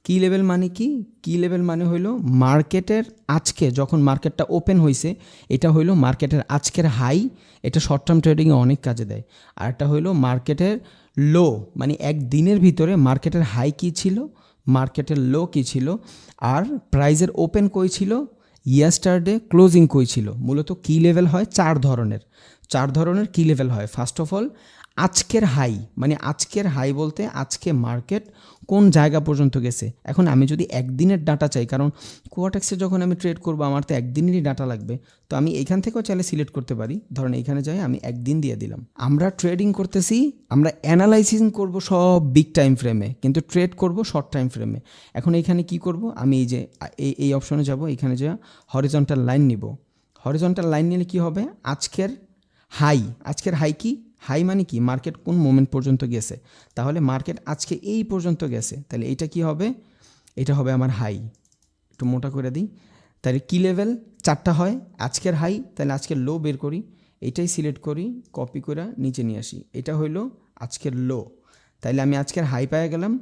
কি লেভেল মানে কি? কি লেভেল মানে হইলো মার্কেটের আজকে যখন মার্কেটটা ওপেন হয়েছে, এটা হইলো মার্কেটের আজকের হাই। এটা শর্ট টার্ম ট্রেডিংয়ে অনেক কাজে দেয়। আর একটা হইলো মার্কেটের লো, মানে একদিনের ভিতরে মার্কেটের হাই কী ছিল, মার্কেটের লো কী ছিল, আর প্রাইজের ওপেন কই ছিল, ইয়েস্টারডে ক্লোজিং কই ছিল। মূলত কি লেভেল হয় চার ধরনের কি লেভেল হয়। ফার্স্ট অফ অল আজকের হাই, মানে আজকের হাই বলতে আজকে মার্কেট কোন জায়গা পর্যন্ত গেছে। এখন আমি যদি একদিনের ডাটা চাই, কারণ কোয়াটেক্সে যখন আমি ট্রেড করবো আমার তো একদিনেরই ডাটা লাগবে, তো আমি এইখান থেকেও চাইলে সিলেক্ট করতে পারি। ধরেন এইখানে যাই, আমি একদিন দিয়ে দিলাম। আমরা ট্রেডিং করতেছি, আমরা অ্যানালাইসিস করব সব বিগ টাইম ফ্রেমে, কিন্তু ট্রেড করব শর্ট টাইম ফ্রেমে। এখন এইখানে কি করব, আমি এই যে এই অপশনে যাব, এখানে যা হরিজন্টাল লাইন নিব। হরিজন্টাল লাইন নিলে কি হবে, আজকের হাই কি, হাই মানে কি মার্কেট কোন মোমেন্ট পর্যন্ত গেছে। তাহলে মার্কেট আজকে এই পর্যন্ত গেছে, তাহলে এটা কি হবে, এটা হবে আমার হাই। একটু মোটা করে দিই। তাহলে কি লেভেল চারটা হয়, আজকের হাই, তাহলে আজকের লো বের করি, এইটাই সিলেক্ট করি, কপি করে নিচে নিয়ে আসি। এটা হইলো আজকের লো, তাইলে আমি আজকের হাই পায়ে গেলাম,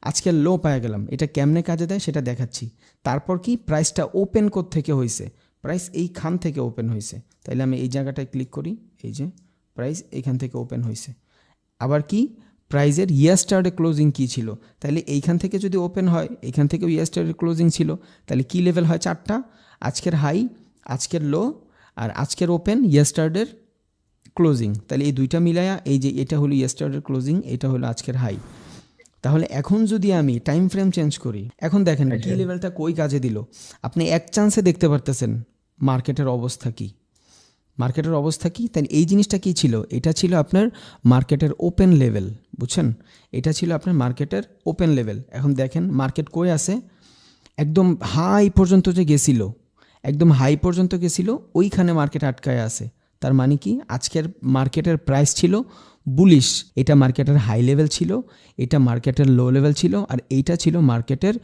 আজকের লো পায়ে গেলাম। এটা কেমনে কাজে দেয় সেটা দেখাচ্ছি। তারপর কি, প্রাইসটা ওপেন থেকে হয়েছে, প্রাইস এইখান থেকে ওপেন হয়েছে, তাইলে আমি এই জায়গাটায় ক্লিক করি, এই যে প্রাইস এইখান থেকে ওপেন হয়েছে। আবার কি, প্রাইজের ইয়েস্টারডে ক্লোজিং কী ছিল, তাহলে এইখান থেকে যদি ওপেন হয়, এইখান থেকেও ইয়েস্টারডে ক্লোজিং ছিল, তাহলে কি লেভেল হয় চারটা, আজকের হাই, আজকের লো, আর আজকের ওপেন ইয়েস্টারডের ক্লোজিং। তাহলে এই দুইটা মিলায়া এই যে এটা হলো ইয়েস্টারডের ক্লোজিং, এটা হলো আজকের হাই। তাহলে এখন যদি আমি টাইম ফ্রেম চেঞ্জ করি, এখন দেখেন কি লেভেলটা কই কাজে দিল। আপনি এক চান্সে দেখতে পারতেছেন মার্কেটের অবস্থা কী, তাই এই জিনিসটা কি ছিল, এটা ছিল আপনার মার্কেটের ওপেন লেভেল, বুঝছেন, এটা ছিল আপনার মার্কেটের ওপেন লেভেল। এখন দেখেন মার্কেট কই আছে, একদম হাই পর্যন্ত যে গেছিল, একদম হাই পর্যন্ত গেছিল, ওইখানে মার্কেট আটকায় আছে। তার মানে কি, আজকের মার্কেটের প্রাইস ছিল বুলিশ, এটা মার্কেটের হাই লেভেল ছিল, এটা মার্কেটের লো লেভেল ছিল, আর এইটা ছিল মার্কেটের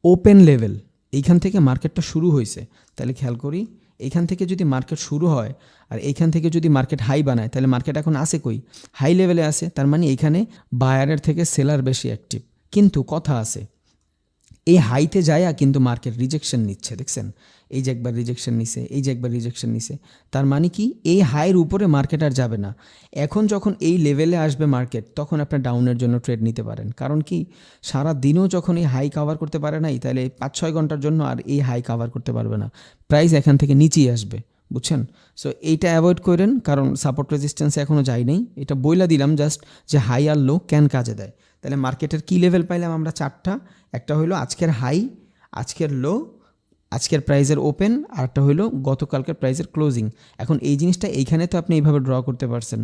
ওপেন লেভেল। এইখান থেকে মার্কেটটা শুরু হয়েছে। তাহলে খেয়াল করি, এইখান থেকে যদি মার্কেট শুরু হয় আর এইখান থেকে যদি মার্কেট হাই বানায়, তাহলে মার্কেট এখন আসে কই, হাই লেভেলে আসে। তার মানে এইখানে বায়ারের থেকে সেলার বেশি অ্যাক্টিভ। কিন্তু কথা আছে, এই হাইতে যায়া কিন্তু মার্কেট রিজেকশন নিচ্ছে, দেখছেন, এই যে একবার রিজেকশন নিছে, এই যে একবার রিজেকশন নিছে। তার মানে কি, এই হাইয়ের উপরে মার্কেট আর যাবে না। এখন যখন এই লেভেলে আসবে মার্কেট, তখন আপনার ডাউনের জন্য ট্রেড নিতে পারেন। কারণ কি, সারা দিনও যখন এই হাই কাভার করতে পারে নাই, তাহলে 5-6 ঘন্টার জন্য আর এই হাই কাভার করতে পারবে না, প্রাইস এখান থেকে নিচেই আসবে, বুঝছেন। সো এইটা অ্যাভয়েড করেন, কারণ সাপোর্ট রেজিস্ট্যান্সে এখনও যাই নাই। এটা বইলা দিলাম জাস্ট যে হাই আর লো ক্যান কাজে দেয়। তাহলে মার্কেটের কী লেভেল পাইলাম আমরা চারটা, একটা হলো আজকের হাই, আজকের লো, আজকের প্রাইজের ওপেন, আর একটা হলো গতকালকের প্রাইজের ক্লোজিং। এখন এই জিনিসটা এইখানে তো আপনি এইভাবে ড্র করতে পারছেন,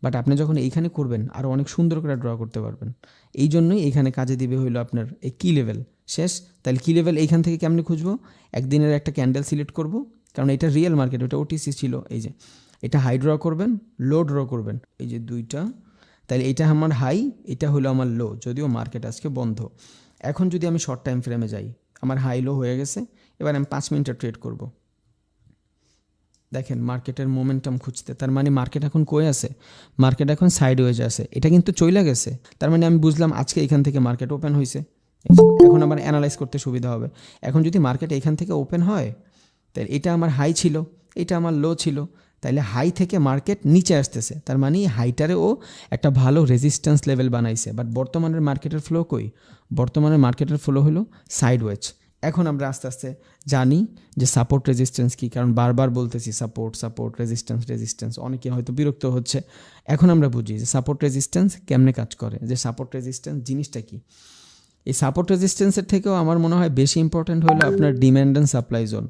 বাট আপনি যখন এইখানে করবেন আরও অনেক সুন্দর করে ড্র করতে পারবেন। এই জন্যই এইখানে কাজে দিবে হইলো আপনার এই কি লেভেল শেষ। তাহলে কি লেভেল এইখান থেকে কেমনে খুঁজবো, একদিনের একটা ক্যান্ডেল সিলেক্ট করব, কারণ এটা রিয়েল মার্কেট, ওটা ওটিসি ছিল। এই যে এটা হাই ড্র করবেন, লো ড্র করবেন, এই যে দুইটা। তাহলে এটা আমার হাই, এটা হলো আমার লো, যদিও মার্কেট আজকে বন্ধ। এখন যদি আমি শর্ট টাইম ফ্রেমে যাই, আমার হাই লো হয়ে গেছে, এবার আমি 5 মিনিটের ট্রেড করব। দেখেন মার্কেটের মোমেন্টাম খুঁজতে, তার মানে মার্কেট এখন কই আছে, মার্কেট এখন সাইডওয়েজ আছে, এটা কিন্তু চইলা গেছে। তার মানে আমি বুঝলাম আজকে এখান থেকে মার্কেট ওপেন হয়েছে। এখন আমার অ্যানালাইজ করতে সুবিধা হবে। এখন যদি মার্কেট এখান থেকে ওপেন হয়, তাহলে এটা আমার হাই ছিল, এটা আমার লো ছিল, তাইলে হাই থেকে মার্কেট নিচে আসতেছে, তার মানে হাইটারে ও একটা ভালো রেজিস্ট্যান্স লেভেল বানাইছে। বাট বর্তমানের মার্কেটের ফ্লো কই, বর্তমানের মার্কেটের ফ্লো হলো সাইডওয়েজ। এখন আমরা আস্তে আস্তে জানি যে সাপোর্ট রেজিস্ট্যান্স কী, কারণ বারবার বলতেছি সাপোর্ট রেজিস্ট্যান্স, অনেকে হয়তো বিরক্ত হচ্ছে। এখন আমরা বুঝি যে সাপোর্ট রেজিস্ট্যান্স কেমনে কাজ করে, যে সাপোর্ট রেজিস্ট্যান্স জিনিসটা কী। এই সাপোর্ট রেজিস্ট্যান্সের থেকেও আমার মনে হয় বেশি ইম্পর্ট্যান্ট হলো আপনার ডিম্যান্ড অ্যান্ড সাপ্লাই জোন।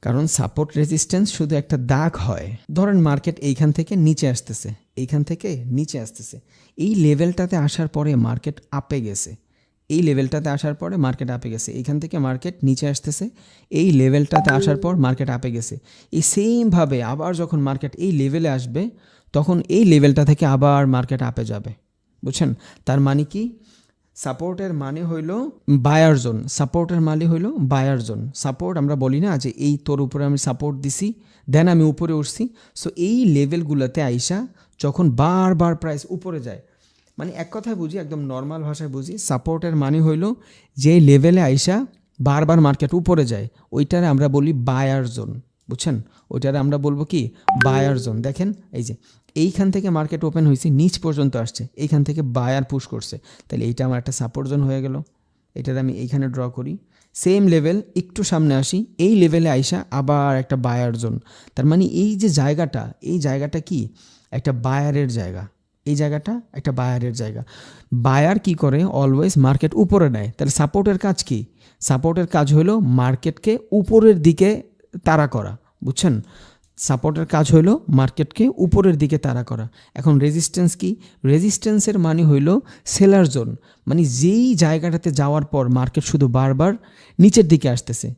কারণ সাপোর্ট রেজিস্ট্যান্স শুধু একটা দাগ হয়। ধরেন মার্কেট এইখান থেকে নিচে আসতেছে, এইখান থেকে নিচে আসতেছে, এই লেভেলটাতে আসার পরে মার্কেট আপে গেছে, এই লেভেলটাতে আসার পরে মার্কেট আপে গেছে, এইখান থেকে মার্কেট নিচে আসতেছে, এই লেভেলটাতে আসার পর মার্কেট আপে গেছে। এই সেমভাবে আবার যখন মার্কেট এই লেভেলে আসবে, তখন এই লেভেলটা থেকে আবার মার্কেট আপে যাবে, বুঝছেন। তার মানে কি, সাপোর্টের মানে হইল বায়ার জোন, সাপোর্টের মানে হইল বায়ার জোন। সাপোর্ট আমরা বলি না যে এই তোর উপরে আমি সাপোর্ট দিছি, দেন আমি উপরে উঠছি। সো এই লেভেলগুলোতে আইসা যখন বারবার প্রাইস উপরে যায়, মানে এক কথায় বুঝি, একদম নর্মাল ভাষায় বুঝি, সাপোর্টের মানে হইল যে লেভেলে আইসা বারবার মার্কেট উপরে যায় ওইটারে আমরা বলি বায়ার জোন, বুঝছেন? ওইটারে আমরা বলবো কি বায়ার জোন। দেখেন এই যে এইখান থেকে মার্কেট ওপেন হয়েছে, নিচ পর্যন্ত আসছে, এইখান থেকে বায়ার পুশ করছে, তাহলে এইটা আমার একটা সাপোর্ট জোন হয়ে গেল। এটার আমি এইখানে ড্র করি। সেম লেভেল একটু সামনে আসি, এই লেভেলে আইসা আবার একটা বায়ার জোন। তার মানে এই যে জায়গাটা, এই জায়গাটা কি একটা বায়ারের জায়গা, এই জায়গাটা একটা বায়ারের জায়গা। বায়ার কি করে অলওয়েজ মার্কেট উপরে নেয়, তাহলে সাপোর্টের কাজ কি? সাপোর্টের কাজ হলো মার্কেটকে উপরের দিকে তাড়া করা, বুঝছেন? সাপোর্টের কাজ হইলো মার্কেটকে উপরের দিকে তাড়া করা। এখন রেজিস্ট্যান্স কি? রেজিস্ট্যান্সের মানে হইলো সেলার জোন, মানে যেই জায়গাটাতে যাওয়ার পর মার্কেট শুধু বারবার নিচের দিকে আসতেছে,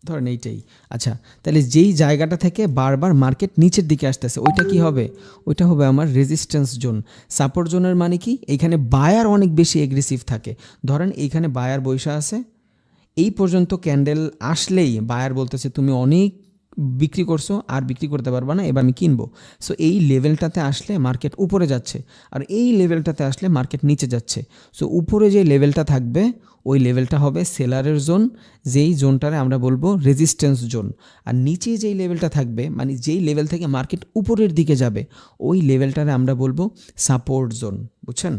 ধরেন এইটাই। আচ্ছা, তাহলে যেই জায়গাটা থেকে বারবার মার্কেট নিচের দিকে আসতেছে ওইটা কি হবে? ওইটা হবে আমার রেজিস্ট্যান্স জোন। সাপোর্ট জোনের মানে কি? এইখানে বায়ার অনেক বেশি এগ্রেসিভ থাকে। ধরেন এইখানে বায়ার বৈশা আছে, এই পর্যন্ত ক্যান্ডেল আসলেই বায়ার বলতেছে তুমি অনেক বিক্রি করছো, আর বিক্রি করতে পারবা না, এবার আমি কিনবো। সো এই লেভেলটাতে আসলে মার্কেট উপরে যাচ্ছে, আর এই লেভেলটাতে আসলে মার্কেট নিচে যাচ্ছে। সো উপরে যে লেভেলটা থাকবে ওই লেভেলটা হবে সেলারের জোন, যেই জোনটারে আমরা বলবো রেজিস্ট্যান্স জোন। আর নিচে যেই লেভেলটা থাকবে, মানে যেই লেভেল থেকে মার্কেট উপরের দিকে যাবে ওই লেভেলটারে আমরা বলবো সাপোর্ট জোন, বুঝছেন?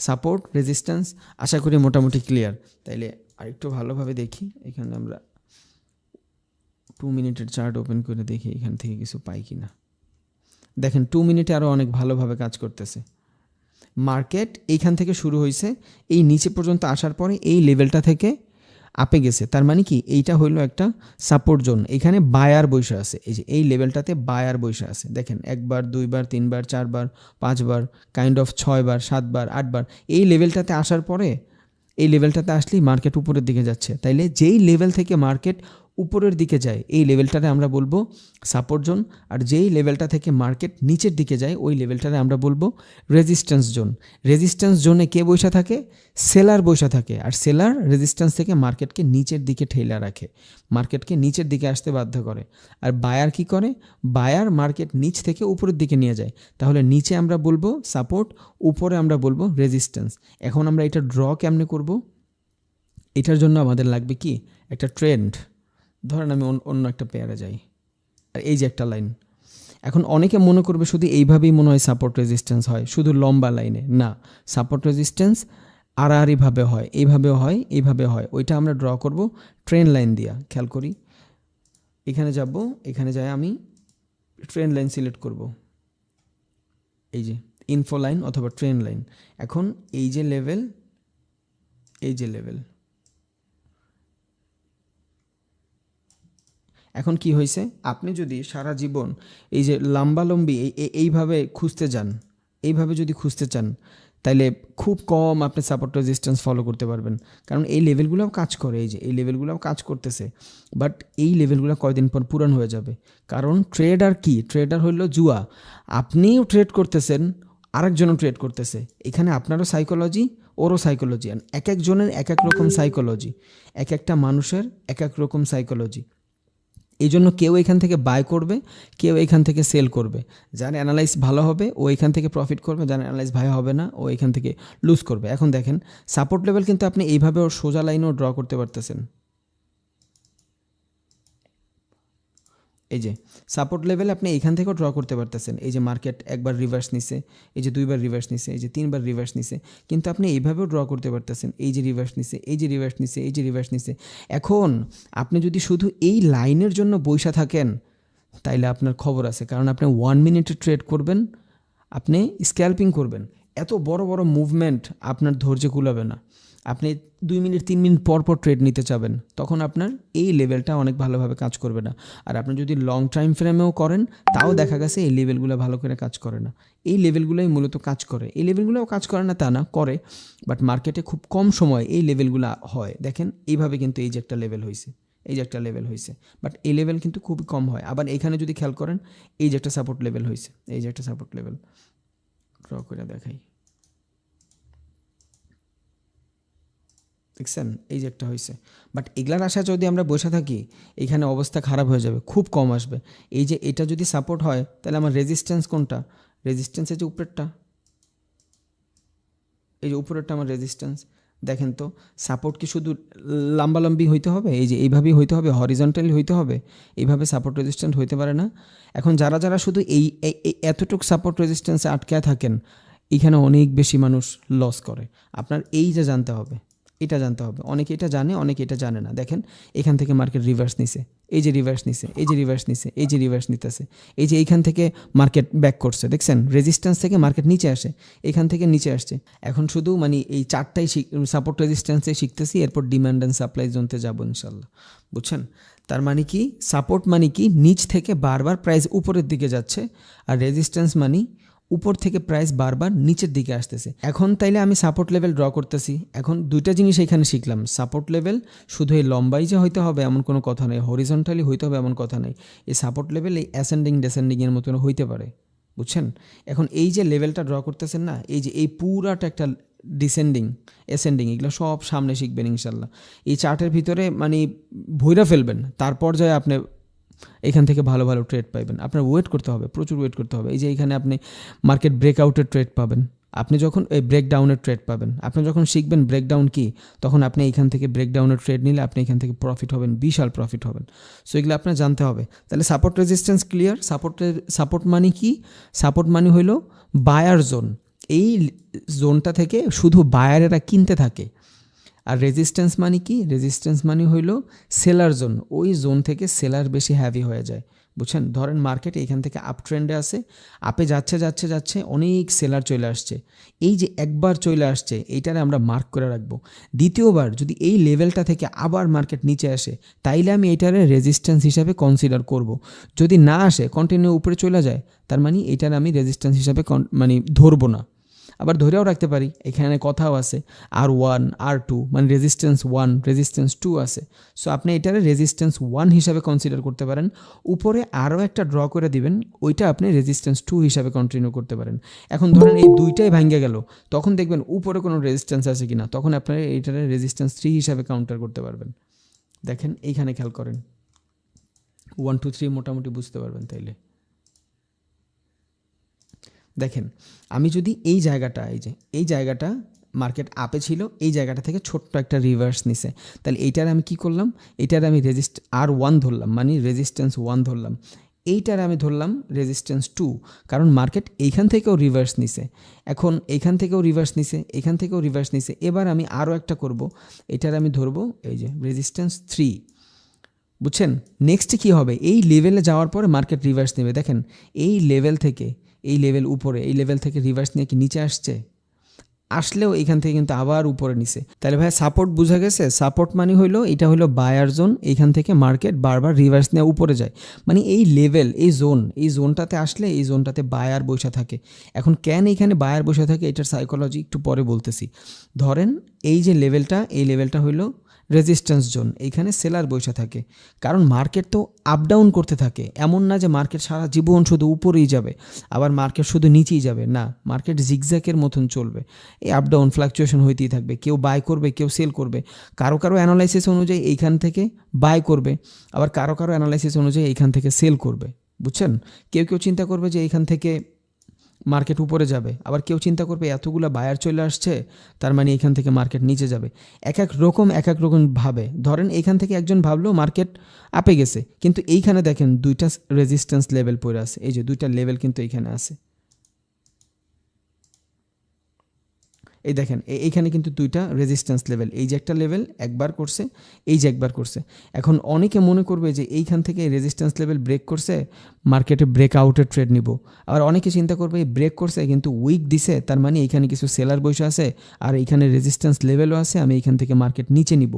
সাপোর্ট, রেজিস্ট্যান্স, আশা করি মোটামুটি ক্লিয়ার। তাইলে আরেকটু ভালোভাবে দেখি, এখানে আমরা 2 মিনিটের চার্ট ওপেন করে দেখি এখান থেকে কিছু পাই কি না। দেখেন 2 মিনিটে আরও অনেক ভালোভাবে কাজ করতেছে। মার্কেট এইখান থেকে শুরু হয়েছে, এই নিচে পর্যন্ত আসার পরে এই লেভেলটা থেকে আপে গেছে, তার মানে কি এইটা হইলো একটা সাপোর্ট জোন। এখানে বায়ার বৈশা আছে, এই যে এই লেভেলটাতে বায়ার বৈশা আছে। দেখেন 1 বার 2 বার 3 বার 4 বার 5 বার কাইন্ড অফ 6 বার 7 বার 8 বার এই লেভেলটাতে আসার পরে, এই লেভেলটাতে আসলেই মার্কেট উপরের দিকে যাচ্ছে। তাইলে যেই লেভেল থেকে মার্কেট উপরের দিকে যায় এই লেভেলটারে আমরা বলবো সাপোর্ট জোন, আর যেই লেভেলটা থেকে মার্কেট নিচের দিকে যায় ওই লেভেলটারে আমরা বলবো রেজিস্ট্যান্স জোন। রেজিস্ট্যান্স জোনে কে বসে থাকে? সেলার বসে থাকে, আর সেলার রেজিস্ট্যান্স থেকে মার্কেটকে নিচের দিকে ঠেলা রাখে, মার্কেটকে নিচের দিকে আসতে বাধ্য করে। আর বায়ার কি করে? বায়ার মার্কেট নিচ থেকে উপরের দিকে নিয়ে যায়। তাহলে নিচে আমরা বলবো সাপোর্ট, উপরে আমরা বলবো রেজিস্ট্যান্স। এখন আমরা এটা ড্র কেমনে করব? এটার জন্য আমাদের লাগবে কি একটা ট্রেন্ড। ধরেন আমি অন্য একটা পেয়ারে যাই, আর এই যে একটা লাইন। এখন অনেকে মনে করবে শুধু এইভাবেই মনে হয় সাপোর্ট রেজিস্ট্যান্স হয়, শুধু লম্বা লাইনে। না, সাপোর্ট রেজিস্ট্যান্স আড়াআড়িভাবে হয়, এইভাবেও হয়, এইভাবে হয়। ওইটা আমরা ড্র করব ট্রেন লাইন দিয়া। খেয়াল করি, এখানে যাব, এখানে যাই আমি ট্রেন লাইন সিলেক্ট করব, এই যে ইনফো লাইন অথবা ট্রেন লাইন। এখন এই যে লেভেল, এই যে লেভেল, এখন কি হয়েছে? আপনি যদি সারা জীবন এই যে লম্বালম্বি এইভাবে খুঁজতে যান, এইভাবে যদি খুঁজতে চান, তাইলে খুব কম আপনি সাপোর্ট রেজিস্ট্যান্স ফলো করতে পারবেন। কারণ এই লেভেলগুলোও কাজ করে, এই যে এই লেভেলগুলোও কাজ করতেছে, বাট এই লেভেলগুলো কয়দিন পর পূরণ হয়ে যাবে। কারণ ট্রেডার কি? ট্রেডার হইল জুয়া। আপনিও ট্রেড করতেছেন, আরেকজনও ট্রেড করতেছে, এখানে আপনারও সাইকোলজি, ওরও সাইকোলজি, এক একজনের এক এক রকম সাইকোলজি, এক একটা মানুষের এক এক রকম সাইকোলজি। এই জন্য কেউ এখান থেকে বাই করবে, কেউ এখান থেকে সেল করবে। যার অ্যানালাইজ ভালো হবে ও এখান থেকে প্রফিট করবে, যার অ্যানালাইজ ভালো হবে না ও এখান থেকে লুজ করবে। এখন দেখেন সাপোর্ট লেভেল কিন্তু আপনি এইভাবেও সোজা লাইনেও ড্র করতে পারতেছেন। এই যে সাপোর্ট লেভেল আপনি এইখান থেকেও ড্র করতে পারতেছেন। এই যে মার্কেট একবার রিভার্স নিছে, এই যে 2 বার রিভার্স নিছে, এই যে 3 বার রিভার্স নিছে, কিন্তু আপনি এইভাবেও ড্র করতে পারতেছেন। এই যে রিভার্স নিছে, এই যে রিভার্স নিছে, এই যে রিভার্স নিছে। এখন আপনি যদি শুধু এই লাইনের জন্য বইসা থাকেন তাইলে আপনার খবর আছে, কারণ আপনি 1 মিনিটে ট্রেড করবেন, আপনি স্ক্যাল্পিং করবেন, এত বড় বড় মুভমেন্ট আপনার ধৈর্য কুলাবে না। আপনি 2 মিনিট 3 মিনিট পর পর ট্রেড নিতে চাবেন, তখন আপনার এই লেভেলটা অনেক ভালোভাবে কাজ করবে না। আর আপনি যদি লং টাইম ফ্রেমেও করেন তাও দেখা গেছে এই লেভেলগুলো ভালো করে কাজ করে না। এই লেভেলগুলোই মূলত কাজ করে, এই লেভেলগুলোও কাজ করে না তা না, করে, বাট মার্কেটে খুব কম সময় এই লেভেলগুলো হয়। দেখেন এইভাবে কিন্তু এই যে একটা লেভেল হয়েছে, এই যে একটা লেভেল হয়েছে, বাট এই লেভেল কিন্তু খুবই কম হয়। আবার এখানে যদি খেয়াল করেন এই যে একটা সাপোর্ট লেভেল হয়েছে, এই যে একটা সাপোর্ট লেভেল ড্র করে দেখাই, দেখছেন এই যে একটা হয়েছে। বাট এগুলার আশা যদি আমরা বসে থাকি এখানে অবস্থা খারাপ হয়ে যাবে, খুব কম আসবে। এই যে এটা যদি সাপোর্ট হয় তাহলে আমার রেজিস্ট্যান্স কোনটা? রেজিস্ট্যান্সের যে উপরেরটা, এই যে উপরেরটা আমার রেজিস্ট্যান্স। দেখেন তো সাপোর্ট কি শুধু লম্বালম্বি হইতে হবে, এই যে এইভাবেই হইতে হবে, হরিজন্টালি হইতে হবে, এইভাবে সাপোর্ট রেজিস্ট্যান্ট হইতে পারে না। এখন যারা যারা শুধু এই এতটুক সাপোর্ট রেজিস্ট্যান্সে আটকায় থাকেন, এখানে অনেক বেশি মানুষ লস করে। আপনার এই যে জানতে হবে, এটা জানতে হবে। অনেকে এটা জানে, অনেকে এটা জানে না। দেখেন এখান থেকে মার্কেট রিভার্স নিছে, এই যে রিভার্স নিছে, এই যে রিভার্স নিছে, এই যে রিভার্স নিতেছে, এই যে এইখান থেকে মার্কেট ব্যাক করছে, দেখছেন রেজিস্ট্যান্স থেকে মার্কেট নিচে আসে, এখান থেকে নিচে আসছে। এখন শুধু মানে এই চারটাই সাপোর্ট রেজিস্ট্যান্সে শিখতেছি, এরপর ডিমান্ড অ্যান্ড সাপ্লাই জোনতে যাবো ইনশাল্লাহ। বুঝছেন? তার মানে কি সাপোর্ট মানে কি নিচ থেকে বারবার প্রাইস উপরের দিকে যাচ্ছে, আর রেজিস্ট্যান্স মানে উপর থেকে প্রাইস বারবার নিচের দিকে আসতেছে। এখন তাইলে আমি সাপোর্ট লেভেল ড্র করতেছি। এখন দুইটা জিনিস এখানে শিখলাম, সাপোর্ট লেভেল শুধু এই লম্বাই যে হইতে হবে এমন কোনো কথা নেই, হরিজন্টালি হইতে হবে এমন কথা নেই। এই সাপোর্ট লেভেল এই অ্যাসেন্ডিং ডেসেন্ডিংয়ের মতন হইতে পারে। বুঝছেন? এখন এই যে লেভেলটা ড্র করতেছেন না, এই যে এই পুরাটা একটা ডিসেন্ডিং অ্যাসেন্ডিং, এগুলো সব সামনে শিখবেন ইনশাল্লাহ। এই চার্টের ভিতরে মানে ভইরা ফেলবেন, তারপর যায় আপনি এখান থেকে ভালো ভালো ট্রেড পাইবেন। আপনার ওয়েট করতে হবে, প্রচুর ওয়েট করতে হবে। এই যে এখানে আপনি মার্কেট ব্রেকআউটের ট্রেড পাবেন, আপনি যখন এই ব্রেকডাউনের ট্রেড পাবেন, আপনি যখন শিখবেন ব্রেকডাউন কি, তখন আপনি এখান থেকে ব্রেকডাউনের ট্রেড নিলে আপনি এখান থেকে প্রফিট হবেন, বিশাল প্রফিট হবেন। সো এগুলো আপনার জানতে হবে। তাহলে সাপোর্ট রেজিস্ট্যান্স ক্লিয়ার। সাপোর্ট মানে কি? সাপোর্ট মানে হইল বায়ার জোন। এই জোনটা থেকে শুধু বায়ারেরা কিনতে থাকে। আর রেজিস্ট্যান্স মানে কি? রেজিস্ট্যান্স মানে হইল সেলার জোন, ওই জোন থেকে সেলার বেশি হ্যাভি হয়ে যায়। বুঝছেন? ধরেন মার্কেট এখান থেকে আপ ট্রেন্ডে আছে, আপে যাচ্ছে যাচ্ছে যাচ্ছে, অনেক সেলার চলে আসছে। এই যে একবার চলে আসছে, এইটারে আমরা মার্ক করে রাখবো। দ্বিতীয়বার যদি এই লেভেলটা থেকে আবার মার্কেট নিচে আসে, তাইলে আমি এইটারে রেজিস্ট্যান্স হিসাবে কনসিডার করব। যদি না আসে, কন্টিনিউ উপরে চলে যায়, তার মানে এইটারে আমি রেজিস্ট্যান্স হিসাবে মানে ধরবো না। আবার ধরেও রাখতে পারি, এখানে কথাও আছে R1 R2, মানে রেজিস্ট্যান্স 1 রেজিস্ট্যান্স 2 আছে। সো আপনি এটারে রেজিস্ট্যান্স 1 হিসাবে কনসিডার করতে পারেন। উপরে আরও একটা ড্র করে দিবেন, ওইটা আপনি রেজিস্ট্যান্স 2 হিসাবে কন্টিনিউ করতে পারেন। এখন ধরেন এই দুইটাই ভাঙ্গে গেল, তখন দেখবেন উপরে কোনো রেজিস্ট্যান্স আছে কিনা, তখন আপনারা এইটারে রেজিস্ট্যান্স 3 হিসাবে কাউন্টার করতে পারবেন। দেখেন এইখানে খেয়াল করেন, 1 2 3 মোটামুটি বুঝতে পারবেন। তাইলে দেখেন আমি যদি এই জায়গাটা, এই জায়গাটা মার্কেট আপে ছিল, এই জায়গাটা থেকে ছোট্ট একটা রিভার্স নিছে, তাহলে এইটার আমি কি করলাম, এইটার আমি R1 ধরলাম, মানে রেজিস্ট্যান্স 1 ধরলাম। এইটার আমি ধরলাম রেজিস্ট্যান্স 2, কারণ মার্কেট এইখান থেকেও রিভার্স নিছে, এখন এইখান থেকেও রিভার্স নিছে, এখান থেকেও রিভার্স নিছে। এবার আমি আরও একটা করব, এটার আমি ধরবো এই যে রেজিস্ট্যান্স 3। বুঝছেন? নেক্সট কি হবে, এই লেভেলে যাওয়ার পরে মার্কেট রিভার্স নেবে। দেখেন এই লেভেল থেকে, এই লেভেল উপরে, এই লেভেল থেকে রিভার্স নিয়ে কি নিচে আসছে, আসলেও এখান থেকে কিন্তু আবার উপরে নিছে। তাহলে ভাই সাপোর্ট বোঝা গেছে। সাপোর্ট মানে হইলো এটা হলো বায়ার জোন, এইখান থেকে মার্কেট বারবার রিভার্স নিয়ে উপরে যায়, মানে এই লেভেল, এই জোনটাতে আসলে এই জোনটাতে বায়ার বসে থাকে। এখন কেন এইখানে বায়ার বসে থাকে, এটার সাইকোলজি একটু পরে বলতেছি। ধরেন এই যে লেভেলটা, এই লেভেলটা হইলো রেজিস্ট্যান্স জোন, এইখানে সেলার বসে থাকে, কারণ মার্কেট তো আপ ডাউন করতে থাকে। এমন না যে মার্কেট সারা জীবন শুধু উপরেই যাবে, আবার মার্কেট শুধু নিচেই যাবে, না, মার্কেট জিগজ্যাকের মতন চলবে। এই আপ ডাউন ফ্লাকচুয়েশন হইতেই থাকবে, কেউ বাই করবে, কেউ সেল করবে। কারো কারো অ্যানালাইসিস অনুযায়ী এইখান থেকে বাই করবে, আবার কারো কারো অ্যানালাইসিস অনুযায়ী এইখান থেকে সেল করবে। বুঝছেন? কেউ কেউ চিন্তা করবে যে এইখান থেকে মার্কেট উপরে যাবে, আবার কেউ চিন্তা করবে এতগুলো বায়ার চলে আসছে, তার মানে এখান থেকে মার্কেট নিচে যাবে। এক এক রকম ভাবে। ধরেন এইখান থেকে একজন ভাবলো মার্কেট আপে গেছে, কিন্তু এইখানে দেখেন দুইটা রেজিস্ট্যান্স লেভেল পড়ে আছে, এই যে দুইটা লেভেল কিন্তু এইখানে আছে। এই দেখেন এইখানে কিন্তু দুইটা রেজিস্ট্যান্স লেভেল, এই যে একটা লেভেল একবার করছে, এই যে একবার করছে। এখন অনেকে মনে করবে যে এইখান থেকে রেজিস্ট্যান্স লেভেল ব্রেক করছে, মার্কেটে ব্রেক আউটের ট্রেড নিব। আবার অনেকে চিন্তা করবে এই ব্রেক করছে কিন্তু উইক দিছে, তার মানে এইখানে কিছু সেলার বসে আছে, আর এইখানে রেজিস্ট্যান্স লেভেলও আছে, আমি এইখান থেকে মার্কেট নিচে নিব।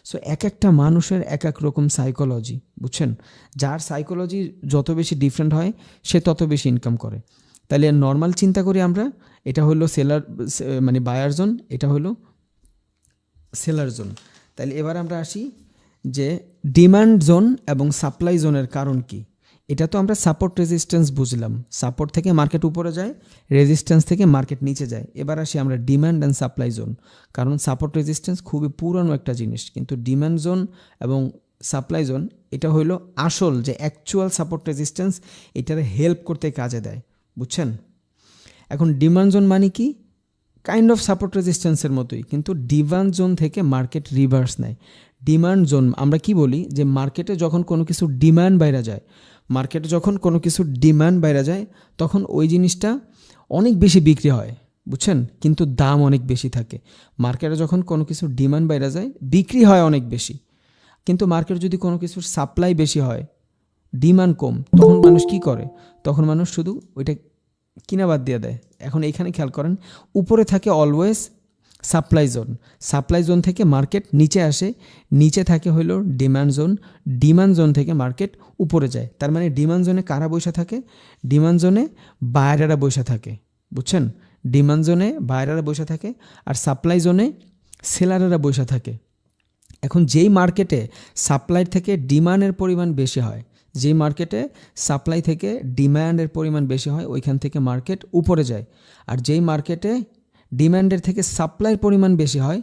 সো এক একটা মানুষের এক এক রকম সাইকোলজি। বুঝছেন? যার সাইকোলজি যত বেশি ডিফারেন্ট হয়, সে তত বেশি ইনকাম করে। তাহলে নর্মাল চিন্তা করি আমরা, এটা হলো সেলার মানে বায়ার জোন, এটা হলো সেলার জোন। তাহলে এবার আমরা আসি যে ডিমান্ড জোন এবং সাপ্লাই জোনের কারণ কি। এটা তো আমরা সাপোর্ট রেজিস্ট্যান্স বুঝলাম, সাপোর্ট থেকে মার্কেট উপরে যায়, রেজিস্ট্যান্স থেকে মার্কেট নিচে যায়। এবার আসি আমরা ডিমান্ড অ্যান্ড সাপ্লাই জোন। কারণ সাপোর্ট রেজিস্ট্যান্স খুবই পুরনো একটা জিনিস, কিন্তু ডিমান্ড জোন এবং সাপ্লাই জোন এটা হইলো আসল যে অ্যাকচুয়াল সাপোর্ট রেজিস্ট্যান্স, এটারে হেল্প করতে কাজে দেয়। বুঝছেন? এখন ডিমান্ড জোন মানে কি? কাইন্ড অফ সাপোর্ট রেজিস্ট্যান্সের মতোই, কিন্তু ডিমান্ড জোন থেকে মার্কেট রিভার্স নেয়। ডিমান্ড জোন আমরা কি বলি, যে মার্কেটে যখন কোনো কিছু ডিমান্ড বাইরে যায়, মার্কেটে যখন কোনো কিছু ডিমান্ড বাইরে যায় তখন ওই জিনিসটা অনেক বেশি বিক্রি হয়, বুঝছেন, কিন্তু দাম অনেক বেশি থাকে। মার্কেটে যখন কোনো কিছু ডিমান্ড বাইরে যায় বিক্রি হয় অনেক বেশি, কিন্তু মার্কেটে যদি কোনো কিছুর সাপ্লাই বেশি হয়, ডিমান্ড কম, তখন মানুষ কি করে, তখন মানুষ শুধু ওইটা কিনা বাদ দিয়ে দেয়। এখন এইখানে খেয়াল করেন, উপরে থাকে always supply zone, supply zone থেকে মার্কেট নিচে আসে, নিচে থাকে হইল ডিমান্ড জোন, ডিমান্ড জোন থেকে মার্কেট উপরে যায়। তার মানে ডিমান্ড জোনে কারা বসে থাকে, ডিমান্ড জোনে বায়ারেরা বসে থাকে, বুঝছেন, ডিমান্ড জোনে বায়ারেরা বসে থাকে, আর সাপ্লাই জোনে সেলারেরা বসে থাকে। এখন যেই মার্কেটে সাপ্লাই থেকে ডিমান্ডের পরিমাণ বেশি হয়, যেই মার্কেটে সাপ্লাই থেকে ডিমান্ডের পরিমাণ বেশি হয় ওইখান থেকে মার্কেট উপরে যায়, আর যেই মার্কেটে ডিমান্ডের থেকে সাপ্লাইয়ের পরিমাণ বেশি হয়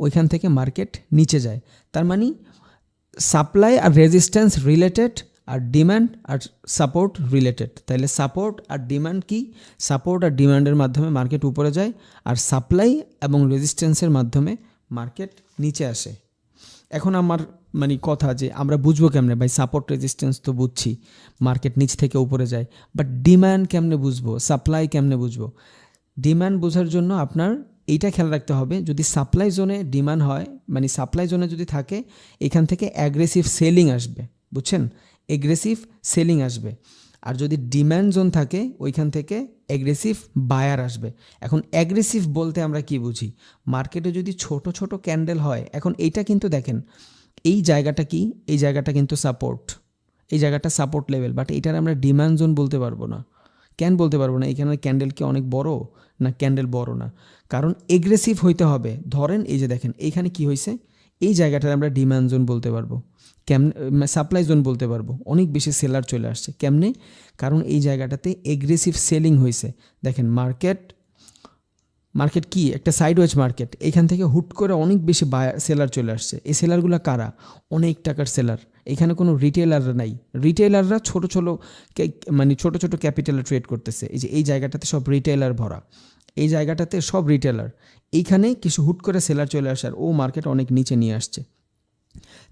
ওইখান থেকে মার্কেট নিচে যায়। তার মানে সাপ্লাই আর রেজিস্ট্যান্স রিলেটেড, আর ডিমান্ড আর সাপোর্ট রিলেটেড। তাহলে সাপোর্ট আর ডিমান্ড কি, সাপোর্ট আর ডিমান্ডের মাধ্যমে মার্কেট উপরে যায়, আর সাপ্লাই এবং রেজিস্ট্যান্সের মাধ্যমে মার্কেট নিচে আসে। এখন আমার মানে কথা যে আমরা বুঝবো কেমনে ভাই, সাপোর্ট রেজিস্ট্যান্স তো বুঝছি, মার্কেট নিচ থেকে উপরে যায়, বাট ডিমান্ড কেমনে বুঝবো, সাপ্লাই কেমনে বুঝবো? ডিমান্ড বোঝার জন্য আপনার এইটা খেয়াল রাখতে হবে, যদি সাপ্লাই জোনে ডিমান্ড হয়, মানে সাপ্লাই জোনে যদি থাকে, এখান থেকে অ্যাগ্রেসিভ সেলিং আসবে, বুঝছেন, এগ্রেসিভ সেলিং আসবে। আর যদি ডিমান্ড জোন থাকে ওইখান থেকে অ্যাগ্রেসিভ বায়ার আসবে। এখন অ্যাগ্রেসিভ বলতে আমরা কি বুঝি, মার্কেটে যদি ছোট ছোট ক্যান্ডেল হয়, এখন এইটা কিন্তু দেখেন এই জায়গাটা কি, এই জায়গাটা কিন্তু সাপোর্ট, এই জায়গাটা সাপোর্ট লেভেল, বাট এটার আমরা ডিমান্ড জোন বলতে পারবো না। কেন বলতে পারবো না? এখানে ক্যান্ডেল কি অনেক বড় না, ক্যান্ডেল বড় না, কারণ এগ্রেসিভ হইতে হবে। ধরেন এই যে দেখেন এইখানে কি হয়েছে, এই জায়গাটার আমরা ডিমান্ড জোন বলতে পারবো, কেমনে সাপ্লাই জোন বলতে পারবো, অনেক বেশি সেলার চলে আসছে। কেমনে? কারণ এই জায়গাটাতে এগ্রেসিভ সেলিং হয়েছে। দেখেন মার্কেট কি একটা সাইডওয়েজ মার্কেট, এখান থেকে হুট করে অনেক বেশি সেলার চলে আসছে। এই সেলারগুলো কারা? অনেক টাকার সেলার। এখানে কোনো রিটেলাররা নাই, রিটেলাররা ছোট ছোট ক্যাপিটালে ট্রেড করতেছে। এই যে এই জায়গাটাতে সব রিটেলার ভরা, এই জায়গাটাতে সব রিটেলার, এইখানে কিছু হুট করে সেলার চলে আসার ও মার্কেট অনেক নিচে নিয়ে আসছে।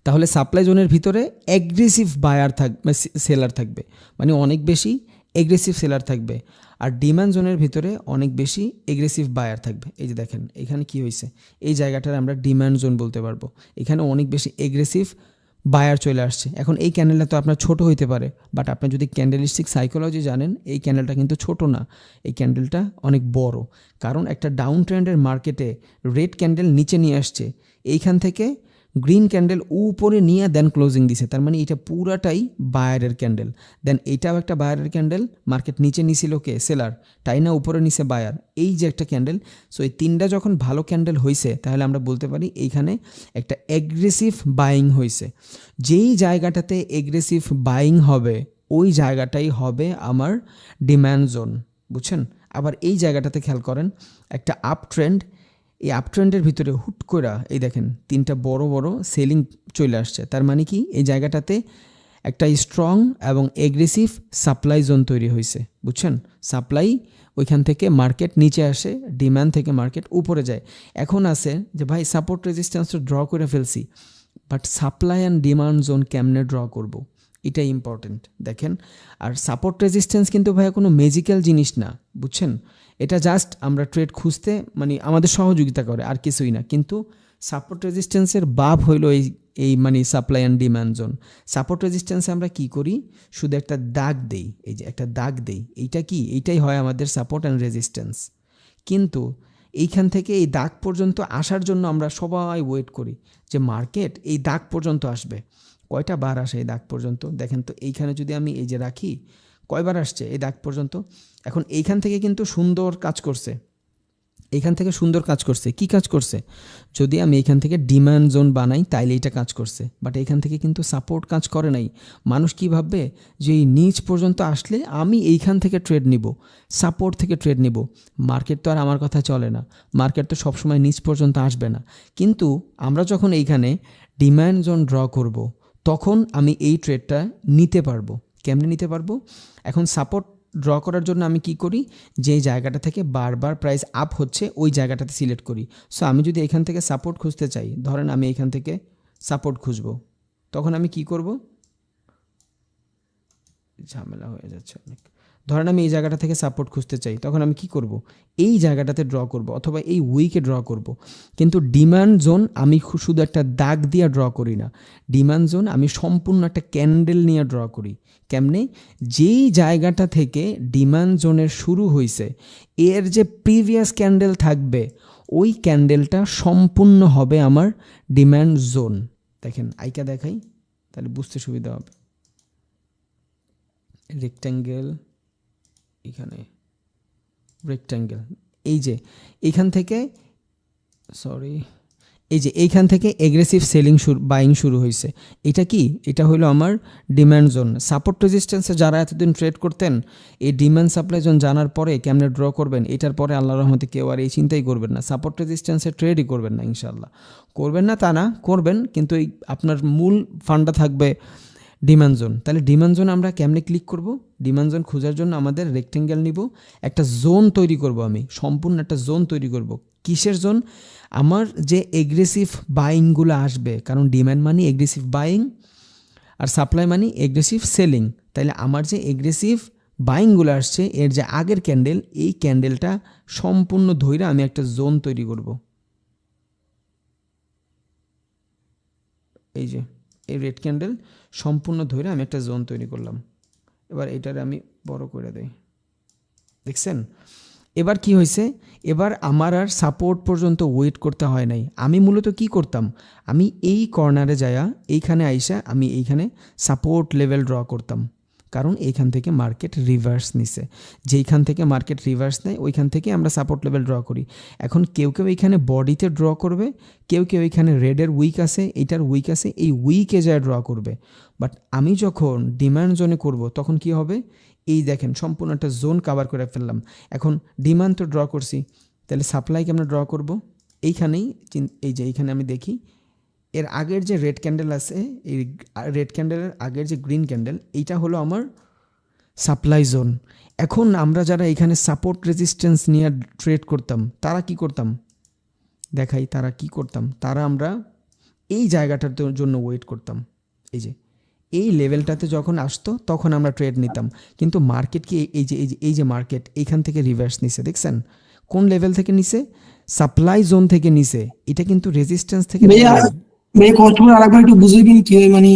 তাহলে সাপ্লাই জোনের ভিতরে অ্যাগ্রেসিভ বায়ার থাকবে, সেলার থাকবে, মানে অনেক বেশি এগ্রেসিভ সেলার থাকবে, আর ডিমান্ড জোনের ভিতরে অনেক বেশি এগ্রেসিভ বায়ার থাকবে। এই যে দেখেন এখানে কি হয়েছে, এই জায়গাটার আমরা ডিমান্ড জোন বলতে পারবো, এখানে অনেক বেশি এগ্রেসিভ বায়ার চলে আসছে। এখন এই ক্যান্ডেলটা তো আপনার ছোট হইতে পারে, বাট আপনি যদি ক্যান্ডেলিস্টিক সাইকোলজি জানেন, এই ক্যান্ডেলটা কিন্তু ছোট না, এই ক্যান্ডেলটা অনেক বড়। কারণ একটা ডাউন ট্রেন্ডের মার্কেটে রেড ক্যান্ডেল নিচে নিয়ে আসছে, এইখান থেকে গ্রিন ক্যান্ডেল উপরে নিয়ে দেন ক্লোজিং দিছে, তার মানে এটা পুরাটাই বায়ারের ক্যান্ডেল। দেন এটাও একটা বায়ারের ক্যান্ডেল, মার্কেট নিচে নিছিল কে? সেলার, তাই না? উপরে নিচে বায়ার, এই যে একটা ক্যান্ডেল। সো এই তিনটা যখন ভালো ক্যান্ডেল হয়েছে, তাহলে আমরা বলতে পারি এইখানে একটা এগ্রেসিভ বাইং হয়েছে। যেই জায়গাটাতে এগ্রেসিভ বাইং হবে ওই জায়গাটাই হবে আমার ডিম্যান্ড জোন, বুঝছেন? আবার এই জায়গাটাতে খেয়াল করেন, একটা আপ ট্রেন্ড, এই আপ ট্রেন্ডের ভিতরে হুট করে এই দেখেন তিনটা বড় বড় সেলিং চলে আসছে। তার মানে কি, এই জায়গাটাতে একটা স্ট্রং এবং এগ্রেসিভ সাপ্লাই জোন তৈরি হয়েছে, বুঝছেন? সাপ্লাই ওইখান থেকে মার্কেট নিচে আসে, ডিমান্ড থেকে মার্কেট উপরে যায়। এখন আছে যে ভাই সাপোর্ট রেজিস্ট্যান্স তো ড্র করে ফেলছি, but supply and demand zone কেমনে ড্র করব, এটাই ইম্পর্টেন্ট। দেখেন, আর সাপোর্ট রেজিস্ট্যান্স কিন্তু ভাইয়া কোনো ম্যাজিক্যাল জিনিস না, বুঝছেন? এটা জাস্ট আমরা ট্রেড খুঁজতে মানে আমাদের সহযোগিতা করে, আর কিছুই না। কিন্তু সাপোর্ট রেজিস্ট্যান্সের বাপ হইল এই মানে supply and demand zone. Support রেজিস্ট্যান্সে আমরা কি করি, শুধু একটা দাগ দেই, এই যে একটা দাগ দেই, এইটা কি, এইটাই হয় আমাদের সাপোর্ট অ্যান্ড রেজিস্ট্যান্স। কিন্তু এইখান থেকে এই দাগ পর্যন্ত আসার জন্য আমরা সবাই ওয়েট করি যে মার্কেট এই দাগ পর্যন্ত আসবে। কয়টা বার আসে এই দাগ পর্যন্ত? দেখেন তো, এইখানে যদি আমি এই যে রাখি, কয়বার আসছে এই দাগ পর্যন্ত? এখন এইখান থেকে কিন্তু সুন্দর কাজ করছে, এইখান থেকে সুন্দর কাজ করছে। কি কাজ করছে? যদি আমি এইখান থেকে ডিমান্ড জোন বানাই তাইলে এইটা কাজ করছে, বাট এইখান থেকে কিন্তু সাপোর্ট কাজ করে নাই। মানুষ কি ভাববে যে এই নিচ পর্যন্ত আসলে আমি এইখান থেকে ট্রেড নিব, সাপোর্ট থেকে ট্রেড নিব। মার্কেট তো আর আমার কথা চলে না, মার্কেট তো সবসময় নিচ পর্যন্ত আসবে না। কিন্তু আমরা যখন এইখানে ডিমান্ড জোন ড্র করব, তখন আমি এই ট্রেডটা নিতে পারবো। কেমনে নিতে পারবো? এখন সাপোর্ট ড্র করার জন্য আমি কি করি, যেই জায়গাটা থেকে বারবার প্রাইস আপ হচ্ছে ওই জায়গাটাতে সিলেক্ট করি। সো আমি যদি এখান থেকে সাপোর্ট খুঁজতে চাই, ধরেন আমি এখান থেকে সাপোর্ট খুঁজবো, তখন আমি কি করব, ঝামেলা হয়ে যাচ্ছে অনেক। ধরেন আমি এই জায়গাটা থেকে সাপোর্ট খুঁজতে চাই, তখন আমি কি করব, এই জায়গাটাতে ড্র করব অথবা এই উইকে ড্র করব। কিন্তু ডিমান্ড জোন আমি শুধু একটা দাগ দিয়ে ড্র করি না, ডিমান্ড জোন আমি সম্পূর্ণ একটা ক্যান্ডেল নিয়ে ড্র করি। কেমনে, যেই জায়গাটা থেকে ডিমান্ড জোনের শুরু হয়েছে এর যে প্রিভিয়াস ক্যান্ডেল থাকবে ওই ক্যান্ডেলটা সম্পূর্ণ হবে আমার ডিমান্ড জোন। দেখেন আইকা দেখাই তাহলে বুঝতে সুবিধা হবে। রেক্ট্যাঙ্গেল, এখানে রেক্ট্যাঙ্গেল, এই যে এইখান থেকে এই যে এইখান থেকে এগ্রেসিভ সেলিং বাইং শুরু হয়েছে। এটা কি, এটা হলো আমার ডিম্যান্ড জোন। সাপোর্ট রেজিস্ট্যান্সে যারা এতদিন ট্রেড করতেন, এই ডিম্যান্ড সাপ্লাই জোন জানার পরে কেমনে ড্র করবেন, এটার পরে আল্লাহর রহমতে কেউ আর এই চিন্তাই করবেন না, সাপোর্ট রেজিস্ট্যান্সে ট্রেডই করবেন না ইনশাল্লাহ। করবেন না তা না, করবেন, কিন্তু এই আপনার মূল ফান্ডটা থাকবে ডিমান্ড জোন। তাহলে ডিমান্ড জোন আমরা কেমনে ক্লিক করব, ডিমান্ড জোন খোঁজার জন্য আমাদের রেক্টেঙ্গেল নিব, একটা জোন তৈরি করব, আমি সম্পূর্ণ একটা জোন তৈরি করব। কিসের জোন, আমার যে এগ্রেসিভ বাইংগুলো আসবে, কারণ ডিমান্ড মানি এগ্রেসিভ বাইং আর সাপ্লাই মানি এগ্রেসিভ সেলিং। তাইলে আমার যে এগ্রেসিভ বাইংগুলো আসছে এর যে আগের ক্যান্ডেল, এই ক্যান্ডেলটা সম্পূর্ণ ধইরা আমি একটা জোন তৈরি করব। এই যে এই রেড ক্যান্ডেল সম্পূর্ণ ধরে আমি একটা জোন তৈরি করলাম। এবার এটারে আমি বড় করে দেই, দেখছেন। এবার কি হয়েছে, এবার আমার আর সাপোর্ট পর্যন্ত ওয়েট করতে হয় নাই। আমি মূলত কি করতাম, আমি এই কর্নারে যায়া এইখানে আইসা আমি এইখানে সাপোর্ট লেভেল ড্র করতাম, কারণ এইখান থেকে মার্কেট রিভার্স নিছে। যেইখান থেকে মার্কেট রিভার্স নেয় ওইখান থেকে আমরা সাপোর্ট লেভেল ড্র করি। এখন কেউ কেউ এইখানে বডিতে ড্র করবে, কেউ কেউ এইখানে রেডের উইক আছে, এইটার উইক আছে, এই উইকে যায় ড্র করবে। বাট আমি যখন ডিমান্ড জোনে করব তখন কি হবে, এই দেখেন সম্পূর্ণ একটা জোন কাভার করে ফেললাম। এখন ডিমান্ড তো ড্র করছি, তাহলে সাপ্লাইকে আমরা ড্র করব এইখানেই। এই যে এইখানে আমি দেখি এর আগের যে রেড ক্যান্ডেল আছে, এই রেড ক্যান্ডেলের আগের যে গ্রিন ক্যান্ডেল, এইটা হলো আমার সাপ্লাই জোন। এখন আমরা যারা এখানে সাপোর্ট রেজিস্ট্যান্স নিয়ে ট্রেড করতাম তারা কি করতাম দেখাই, তারা কি করতাম, তারা আমরা এই জায়গাটার জন্য ওয়েট করতাম। এই যে এই লেভেলটাতে যখন আসতো তখন আমরা ট্রেড নিতাম। কিন্তু মার্কেট কি এই যে মার্কেট এইখান থেকে রিভার্স নিছে, দেখছেন কোন লেভেল থেকে নিছে, সাপ্লাই জোন থেকে নিছে। এটা কিন্তু রেজিস্ট্যান্স থেকে কষ্টটা আরেকবার একটু বুঝিয়ে দিন কি মানে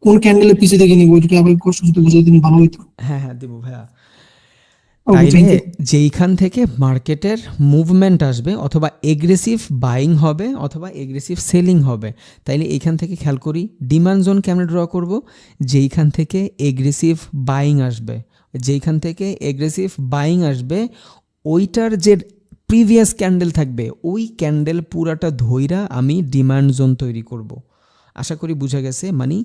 কোন ক্যান্ডেলের পিছে থেকে নিব, এটা আবার কষ্ট যদি বুঝিয়ে দিন ভালো হতো। হ্যাঁ দেব ভাইয়া। তাইলে যেইখান থেকে মার্কেটের মুভমেন্ট আসবে অথবা এগ্রেসিভ বাইং হবে অথবা এগ্রেসিভ সেলিং হবে, তাইলে এইখান থেকে খেয়াল করি ডিমান্ড জোন কেমনে ড্র করব, যেইখান থেকে এগ্রেসিভ বাইং আসবে, যেইখান থেকে এগ্রেসিভ বাইং আসবে ওইটার যে প্রিভিয়াস ক্যান্ডেল থাকবে ওই ক্যান্ডেল পুরাটা ধইরা আমি ডিমান্ড জোন তৈরি করব। আশা করি বোঝা গেছে, মানে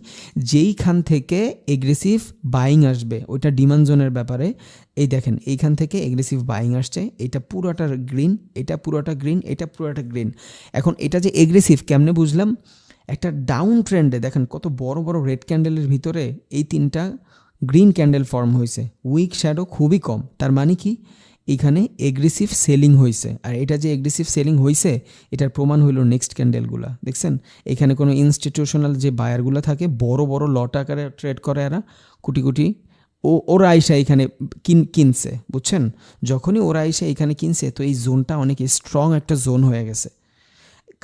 যেইখান থেকে এগ্রেসিভ বাইং আসবে ওইটা ডিমান্ড জোনের ব্যাপারে। এই দেখেন এইখান থেকে এগ্রেসিভ বাইং আসছে, এটা পুরোটা গ্রিন, এটা পুরোটা গ্রিন, এটা পুরোটা গ্রিন। এখন এটা যে এগ্রেসিভ কেমনে বুঝলাম, একটা ডাউন ট্রেন্ডে দেখেন কত বড় বড় রেড ক্যান্ডেলের ভিতরে এই তিনটা গ্রিন ক্যান্ডেল ফর্ম হয়েছে, উইক শ্যাডো খুবই কম। তার মানে কি এখানে এগ্রেসিভ সেলিং হয়েছে। আর এটা যে এগ্রেসিভ সেলিং হয়েছে এটার প্রমাণ হইলো নেক্সট ক্যান্ডেলগুলো, দেখছেন এখানে কোনো ইনস্টিটিউশনাল যে বায়ারগুলো থাকে বড় বড় লট আকারে ট্রেড করে এরা কোটি কোটি, ওরা আইসা এখানে কিনছে, বুঝছেন। যখনই ওরা আইসা এখানে কিনছে তো এই জোনটা অনেক স্ট্রং একটা জোন হয়ে গেছে।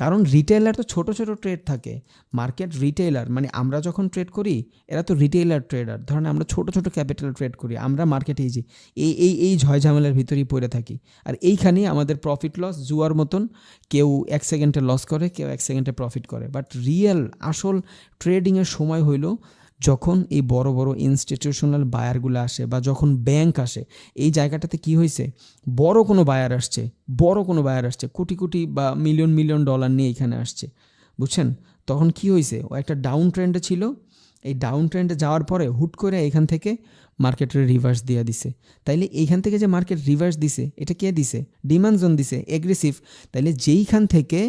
কারণ রিটেইলার তো ছোট ছোট ট্রেড থাকে, মার্কেট রিটেইলার মানে আমরা যখন ট্রেড করি এরা তো রিটেইলার ট্রেডার, ধরেন আমরা ছোট ছোট ক্যাপিটাল ট্রেড করি, আমরা মার্কেটে এই যে এই ঝয় ঝামেলার ভিতরেই পড়ে থাকি। আর এইখানেই আমাদের প্রফিট লস জুয়ার মতন, কেউ 1 সেকেন্ডে লস করে, কেউ 1 সেকেন্ডে প্রফিট করে। বাট রিয়েল আসল ট্রেডিংয়ের সময় হইল যখন এই বড় বড় ইনস্টিটিউশনাল বায়ারগুলো আসে বা যখন ব্যাংক আসে। এই জায়গাটাতে কি হয়েছে, বড় কোনো বায়ার আসছে কোটি কোটি বা মিলিয়ন মিলিয়ন ডলার নিয়ে এখানে আসছে, বুঝছেন। তখন কি হয়েছে, ও একটা ডাউন ট্রেন্ডে ছিল, এই ডাউন ট্রেন্ডে যাওয়ার পরে হুট করে এখান থেকে মার্কেটের রিভার্স দিয়ে দিছে। তাইলে এইখান থেকে যে মার্কেট রিভার্স দিছে এটা কে দিছে? ডিমান্ড জোন দিছে, এগ্রেসিভ। তাইলে যেইখান থেকে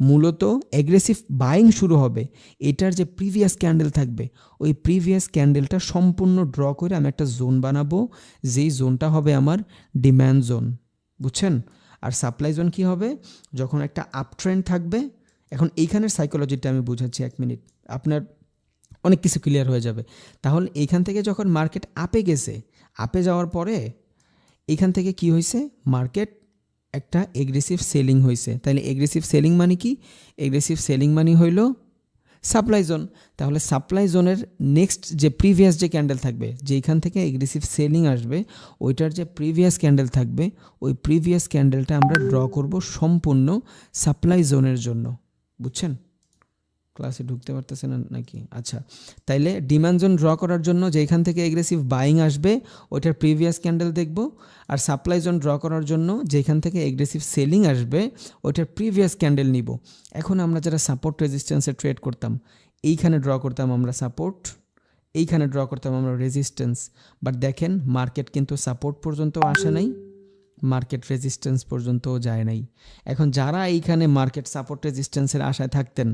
মূলত এগ্রেসিভ বাইং শুরু হবে, এটার যে প্রিভিয়াস ক্যান্ডেল থাকবে, ওই প্রিভিয়াস ক্যান্ডেলটা সম্পূর্ণ ড্র করে আমি একটা জোন বানাবো, যেই জোনটা হবে আমার ডিমান্ড জোন, বুঝছেন? আর সাপ্লাই জোন কী হবে? যখন একটা আপ ট্রেন্ড থাকবে, এখন এইখানের সাইকোলজিটা আমি বুঝাচ্ছি 1 মিনিট, আপনার অনেক কিছু ক্লিয়ার হয়ে যাবে। তাহলে এইখান থেকে যখন মার্কেট আপে গেছে, আপে যাওয়ার পরে এইখান থেকে কি হয়েছে? মার্কেট একটা এগ্রেসিভ সেলিং হয়েছে। তাহলে এগ্রেসিভ সেলিং মানে কি? এগ্রেসিভ সেলিং মানে হইল সাপ্লাই জোন। তাহলে সাপ্লাই জোনের নেক্সট যে প্রিভিয়াস যে ক্যান্ডেল থাকবে, যেইখান থেকে এগ্রেসিভ সেলিং আসবে, ওইটার যে প্রিভিয়াস ক্যান্ডেল থাকবে, ওই প্রিভিয়াস ক্যান্ডেলটা আমরা ড্র করব সম্পূর্ণ সাপ্লাই জোনের জন্য, বুঝছেন? ক্লাসে ঢুকতে পারতেছে না নাকি? আচ্ছা, তাইলে ডিমান্ড জোন ড্র করার জন্য যেখান থেকে এগ্রেসিভ বাইং আসবে ওইটার প্রিভিয়াস ক্যান্ডেল দেখব, আর সাপ্লাই জোন ড্র করার জন্য যেখান থেকে এগ্রেসিভ সেলিং আসবে ওইটার প্রিভিয়াস ক্যান্ডেল নিব। এখন আমরা যারা সাপোর্ট রেজিস্ট্যান্সে ট্রেড করতাম, এইখানে ড্র করতাম আমরা সাপোর্ট, এইখানে ড্র করতাম আমরা রেজিস্ট্যান্স। বাট দেখেন মার্কেট কিন্তু সাপোর্ট পর্যন্ত আসে নাই, মার্কেট রেজিস্ট্যান্স পর্যন্তও যায় নাই। এখন যারা এইখানে মার্কেট সাপোর্ট রেজিস্ট্যান্সের আশায় থাকতেন,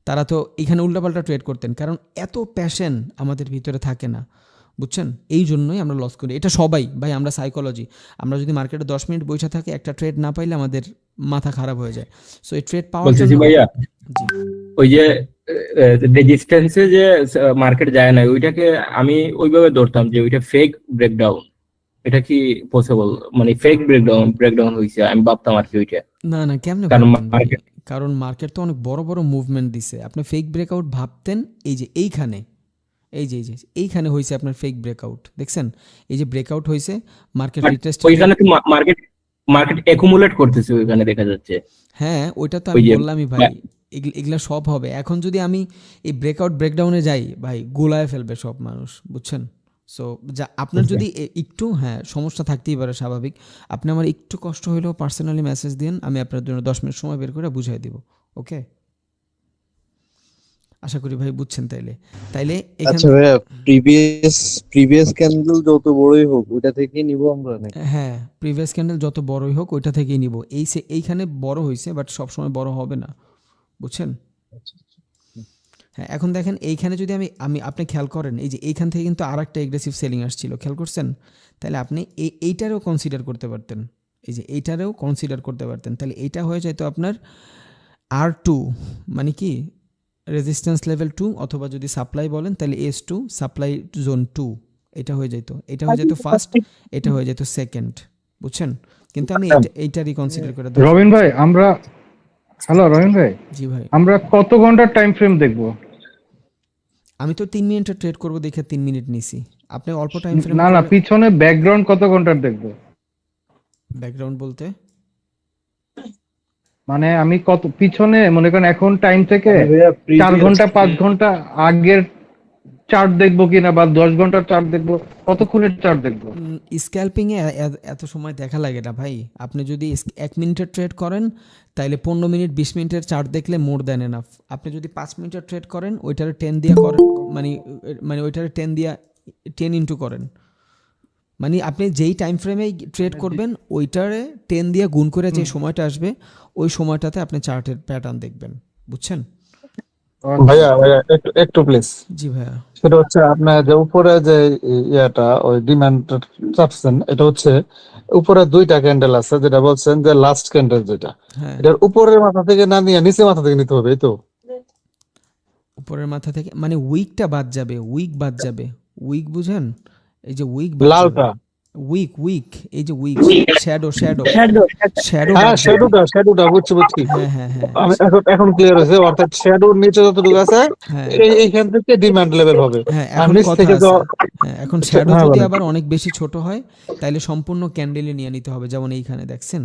তারা তো এখানে উল্টাপাল্টা ট্রেড করতেন, কারণ এত প্যাশন আমাদের ভিতরে থাকে না, বুঝছেন? এই জন্যই আমরা লস করি। এটা সবাই ভাই, আমরা সাইকোলজি, আমরা যদি মার্কেটে 10 মিনিট বসে থাকি, একটা ট্রেড না পাইলে আমাদের মাথা খারাপ হয়ে যায়। সো এই ট্রেড পাওয়ার বলতেছি জন্য ভাইয়া, জি ওই যে রেজিস্ট্যান্সে যে মার্কেট যায় না, ওইটাকে আমি ওইভাবে ধরতাম যে ওইটা ফেক ব্রেকডাউন। এটা কি পসিবল? মানে ফেক ব্রেকডাউন হয়েছে আমি ভাবতাম আর কি ওইটা। না না, কেমনে কারণ ভাবতেন ভাই? মার্কেট কারণ মার্কেট তো অনেক বড় বড় মুভমেন্ট দিছে, আপনি ফেক ব্রেকআউট ভাবতেন। এই যে এইখানে, এই যে এইখানে হয়েছে আপনার ফেক ব্রেকআউট, দেখছেন? এই যে ব্রেকআউট হয়েছে, মার্কেট রিটেস্ট, ওইখানে তো মার্কেট মার্কেট অ্যাকুমুলেট করতেছে ওইখানে দেখা যাচ্ছে। হ্যাঁ ওইটা তো ওই আমি যে বললামই ভাই, এগুলা সব হবে। এখন যদি আমি এই ব্রেকআউট ব্রেকডাউনে যাই ভাই, গোলায় ফেলবে সব মানুষ, বুঝছেন? সো যা আপনার যদি একটু সমস্যা থাকতেই পারে, স্বাভাবিক। আপনি আমার একটু কষ্ট হলেও পার্সোনালি মেসেজ দিন, আমি আপনার জন্য 10 মিনিট সময় বের করে বুঝাই দিব, ওকে? আশা করি ভাই বুঝছেন। তাইলে তাইলে এখান আচ্ছা ভাইয়া, প্রিভিয়াস ক্যান্ডেল যত বড়ই হোক ওইটা থেকেই নিব আমরা নাকি? হ্যাঁ, প্রিভিয়াস ক্যান্ডেল যত বড়ই হোক ওইটা থেকেই নিব। এইখানে বড় হয়েছে, বাট সবসময় বড় হবে না, বুঝছেন? হ্যাঁ, এখন দেখেন এইখানে যদি আমি আপনি খেয়াল করেন, এই যে এইখান থেকে কিন্তু আর একটা এগ্রেসিভ সেলিং আসছিল, খেয়াল করছেন? তাহলে আপনি এইটারও কনসিডার করতে পারতেন, এই যে এইটারও কনসিডার করতে পারতেন। তাহলে এইটা হয়ে যেত আপনার R2, মানে কি রেজিস্ট্যান্স লেভেল 2, অথবা যদি সাপ্লাই বলেন তাহলে S2, সাপ্লাই জোন 2। এটা হয়ে যেত, এটা হয়ে যেত ফার্স্ট, এটা হয়ে যেত সেকেন্ড, বুঝছেন? কিন্তু আমি এইটারই কনসিডার করে রবিন ভাই, হ্যালো রবিন ভাই, জি ভাই, আমরা কত ঘন্টার টাইম ফ্রেম দেখবো? আমি তো 3 মিনিটের ট্রেড করব দেখে 3 মিনিট নিছি। আপনি অল্প টাইম ফ্রেম না, পিছনে ব্যাকগ্রাউন্ড কত ঘন্টার দেখবো? ব্যাকগ্রাউন্ড বলতে মানে আমি কত পিছনে, মনে করেন এখন টাইম থেকে 4 ঘন্টা 5 ঘন্টা আগের চার্ট দেখবো কিনা, বা 10 ঘন্টার চার্ট দেখবো, কতক্ষণের চার্ট দেখবো? স্ক্যাল্পিং এ এত সময় দেখা লাগে না ভাই। আপনি যদি 1 মিনিটের ট্রেড করেন তাইলে 15 মিনিট 20 মিনিটের চার্ট দেখলে মোর দ্যান এনাফ। আপনি যদি 5 মিনিটের ট্রেড করেন ওইটারে 10 দিয়া করেন, মানে ওইটারে 10 দিয়া 10 ইনটু করেন, মানে আপনি যেই টাইম ফ্রেমে ট্রেড করবেন ওইটারে 10 দিয়ে গুণ করে যে সময়টা আসবে ওই সময়টাতে আপনি চার্টের প্যাটার্ন দেখবেন, বুঝছেন? ভাইয়া একটু একটু প্লিজ। জি ভাইয়া, সেটা হচ্ছে আপনার যে উপরে যে ইয়াটা ওই ডিমান্ড চাপছেন, এটা হচ্ছে উপরে দুইটা ক্যান্ডেল আছে, যেটা বলছেন যে লাস্ট ক্যান্ডেল, যেটা হ্যাঁ এটার উপরের মাথা থেকে না নিয়ে নিচে মাথা থেকে নিতে হবে, এই তো? উপরের মাথা থেকে মানে উইকটা বাদ যাবে, উইক বাদ যাবে, উইক বুঝেন? এই যে উইক বাদ যাবে, লালটা, উইক এই যে উইক, শ্যাডো শ্যাডো হ্যাঁ শ্যাডোটা বুঝছি। হ্যাঁ আমি এখন ক্লিয়ার হয়েছে, অর্থাৎ শ্যাডোর নিচে যতটুকু আছে হ্যাঁ এইখান থেকে ডিমান্ড লেভেল হবে, হ্যাঁ আর এখন নিচ কথা থেকে আছে। হ্যাঁ, এখন শ্যাডো হ্যাঁ যদি বলেন। আবার অনেক বেশি ছোট হয় তাহলে সম্পূর্ণ ক্যান্ডেলে নিয়ে নিতে হবে, যেমন এইখানে দেখছেন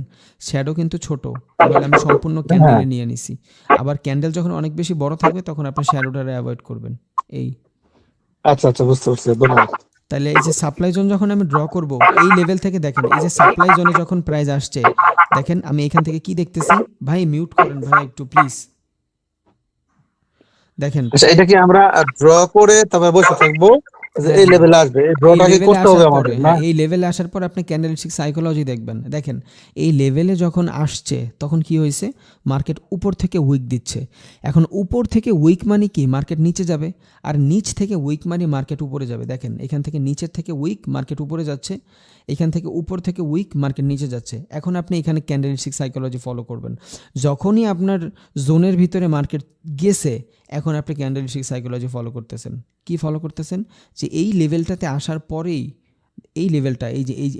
শ্যাডো কিন্তু ছোট, তাহলে আমি সম্পূর্ণ ক্যান্ডেলে নিয়ে নিছি। আবার ক্যান্ডেল যখন অনেক বেশি বড় থাকবে তখন আপনি শ্যাডোটারে অ্যাভয়েড করবেন। এই আচ্ছা বুঝতে পারছি, ধন্যবাদ। তাহলে এই যে সাপ্লাই জোন যখন আমি ড্র করব এই লেভেল থেকে, দেখেন এই যে সাপ্লাই জোনে যখন প্রাইস আসছে, দেখেন আমি এখান থেকে কি দেখতেছি, ভাই মিউট করেন ভাই একটু প্লিজ। দেখেন আচ্ছা, এটা কি আমরা ড্র করে তারপরে বসে থাকবো যে হ্যাঁ এই হ্যাঁ লেভেলে আসবে, এই এই ড্রটা কি লেভেলে করতে হবে আসার পরে, আমাদের না? হ্যাঁ এই লেভেলে আসার পর আপনি ক্যান্ডেলস্টিক সাইকোলজি দেখবেন। দেখেন এই লেভেলে যখন আসছে তখন কি হয়েছে, মার্কেট উপর থেকে উইক দিচ্ছে। এখন উপর থেকে উইক মানে কি, মার্কেট নিচে যাবে, আর নিচ থেকে উইক মানে মার্কেট উপরে যাবে। দেখেন এখান থেকে নিচের থেকে উইক মার্কেট উপরে যাচ্ছে, এখান থেকে উপর থেকে উইক মার্কেট নিচে যাচ্ছে। এখন আপনি এখানে ক্যান্ডেলস্টিক সাইকোলজি ফলো করবেন। যখনই আপনার জোনের ভিতরে মার্কেট গেছে, এখন আপনি ক্যান্ডেলস্টিক সাইকোলজি ফলো করতেছেন। কি ফলো করতেছেন, যে এই লেভেলটাতে আসার পরেই, এই লেভেলটা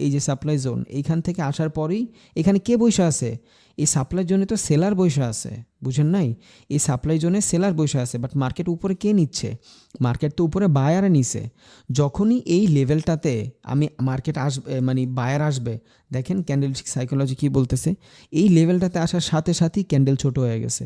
এই যে সাপ্লাই জোন, এইখান থেকে আসার পরেই এখানে কে বসে আছে, এই সাপ্লাই জোনে তো সেলার বসে আছে, বুঝেন নাই? এই সাপ্লাই জোনে সেলার বসে আছে, বাট মার্কেট উপরে কে নিচ্ছে, মার্কেট তো উপরে বায়ারে নিছে। যখনই এই লেভেলটাতে আমি মার্কেট আসবে মানে বায়ার আসবে, দেখেন ক্যান্ডেলস্টিক সাইকোলজি কি বলতেছে, এই লেভেলটাতে আসার সাথে সাথেই ক্যান্ডেল ছোট হয়ে গেছে।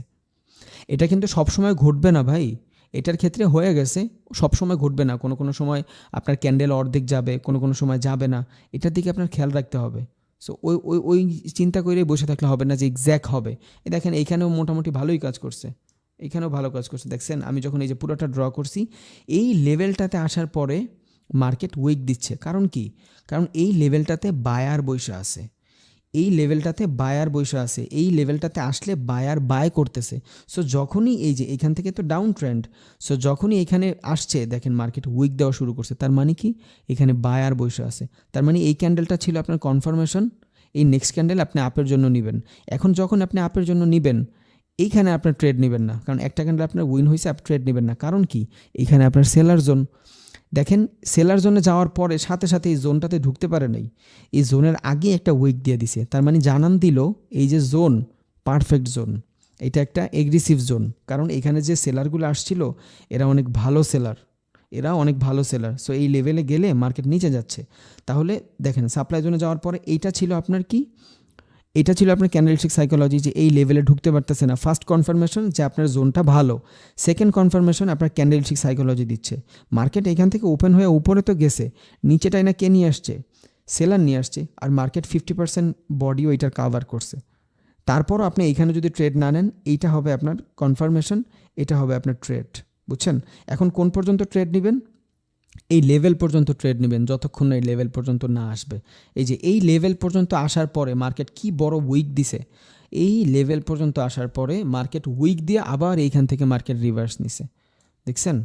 এটা কিন্তু সবসময় ঘটবে না ভাই, এটার ক্ষেত্রে হয়ে গেছে, সবসময় ঘটবে না। কোনো কোনো সময় আপনার ক্যান্ডেল অর্ধেক যাবে, কোনো কোনো সময় যাবে না, এটার দিকে আপনার খেয়াল রাখতে হবে। সো ওই ওই ওই চিন্তা করে বসে থাকলে হবে না যে এক্স্যাক্ট হবে। এই দেখেন এইখানেও মোটামুটি ভালোই কাজ করছে, এইখানেও ভালো কাজ করছে। দেখছেন আমি যখন এই যে পুরোটা ড্র করছি, এই লেভেলটাতে আসার পরে মার্কেট উইক দিচ্ছে। কারণ কি, কারণ এই লেভেলটাতে বায়ার বৈশা আছে, এই লেভেলটাতে বায়ার বৈশা আছে, এই লেভেলটাতে আসলে বায়ার বাই করতেছে। সো যখনই এই যে এখান থেকে তো ডাউন ট্রেন্ড, সো যখনই এখানে আসছে দেখেন মার্কেট উইক দেওয়া শুরু করছে, তার মানে কি এখানে বায়ার বৈশা আছে। তার মানে এই ক্যান্ডেলটা ছিল আপনার কনফার্মেশন, এই নেক্সট ক্যান্ডেল আপনি আপের জন্য নেবেন। এখন যখন আপনি আপের জন্য নেবেন, এইখানে আপনার ট্রেড নেবেন না, কারণ একটা ক্যান্ডেল আপনার উইন হয়েছে, আপনি ট্রেড নেবেন না। কারণ কি, এইখানে আপনার সেলার জোন। দেখেন সেলার জোনে যাওয়ার পরে সাথে সাথে এই জোনটাতে ঢুকতে পারে নাই, এই জোনের আগে একটা উইক দিয়ে দিছে। তার মানে জানান দিল এই যে জোন পারফেক্ট জোন, এটা একটা এগ্রেসিভ জোন। কারণ এখানে যে সেলারগুলো আসছিল এরা অনেক ভালো সেলার, এরা অনেক ভালো সেলার। সো এই লেভেলে গেলে মার্কেট নিচে যাচ্ছে। তাহলে দেখেন সাপ্লাই জোনে যাওয়ার পরে এইটা ছিল আপনার কি, এটা ছিল আপনার ক্যান্ডেলস্টিক সাইকোলজি, যে এই লেভেলে ঢুকতে পারতেছে না। ফার্স্ট কনফার্মেশন যে আপনার জোনটা ভালো, সেকেন্ড কনফার্মেশন আপনার ক্যান্ডেলস্টিক সাইকোলজি দিচ্ছে। মার্কেট এখান থেকে ওপেন হয়ে উপরে তো গেছে, নিচেটাই না কে নিয়ে আসছে, সেলার নিয়ে আসছে, আর মার্কেট 50% বডিও এটার কাভার করছে। তারপরও আপনি এইখানে যদি ট্রেড না নেন, এইটা হবে আপনার কনফার্মেশন, এটা হবে আপনার ট্রেড, বুঝছেন? এখন কোন পর্যন্ত ট্রেড নেবেন, এই লেভেল পর্যন্ত ট্রেড নেবেন যতক্ষণ না এই লেভেল পর্যন্ত না আসবে। এই যে এই লেভেল পর্যন্ত আসার পরে মার্কেট কি বড় উইক দিছে, এই লেভেল পর্যন্ত আসার পরে মার্কেট উইক দিয়ে আবার এইখান থেকে মার্কেট রিভার্স নিছে, দেখছেন?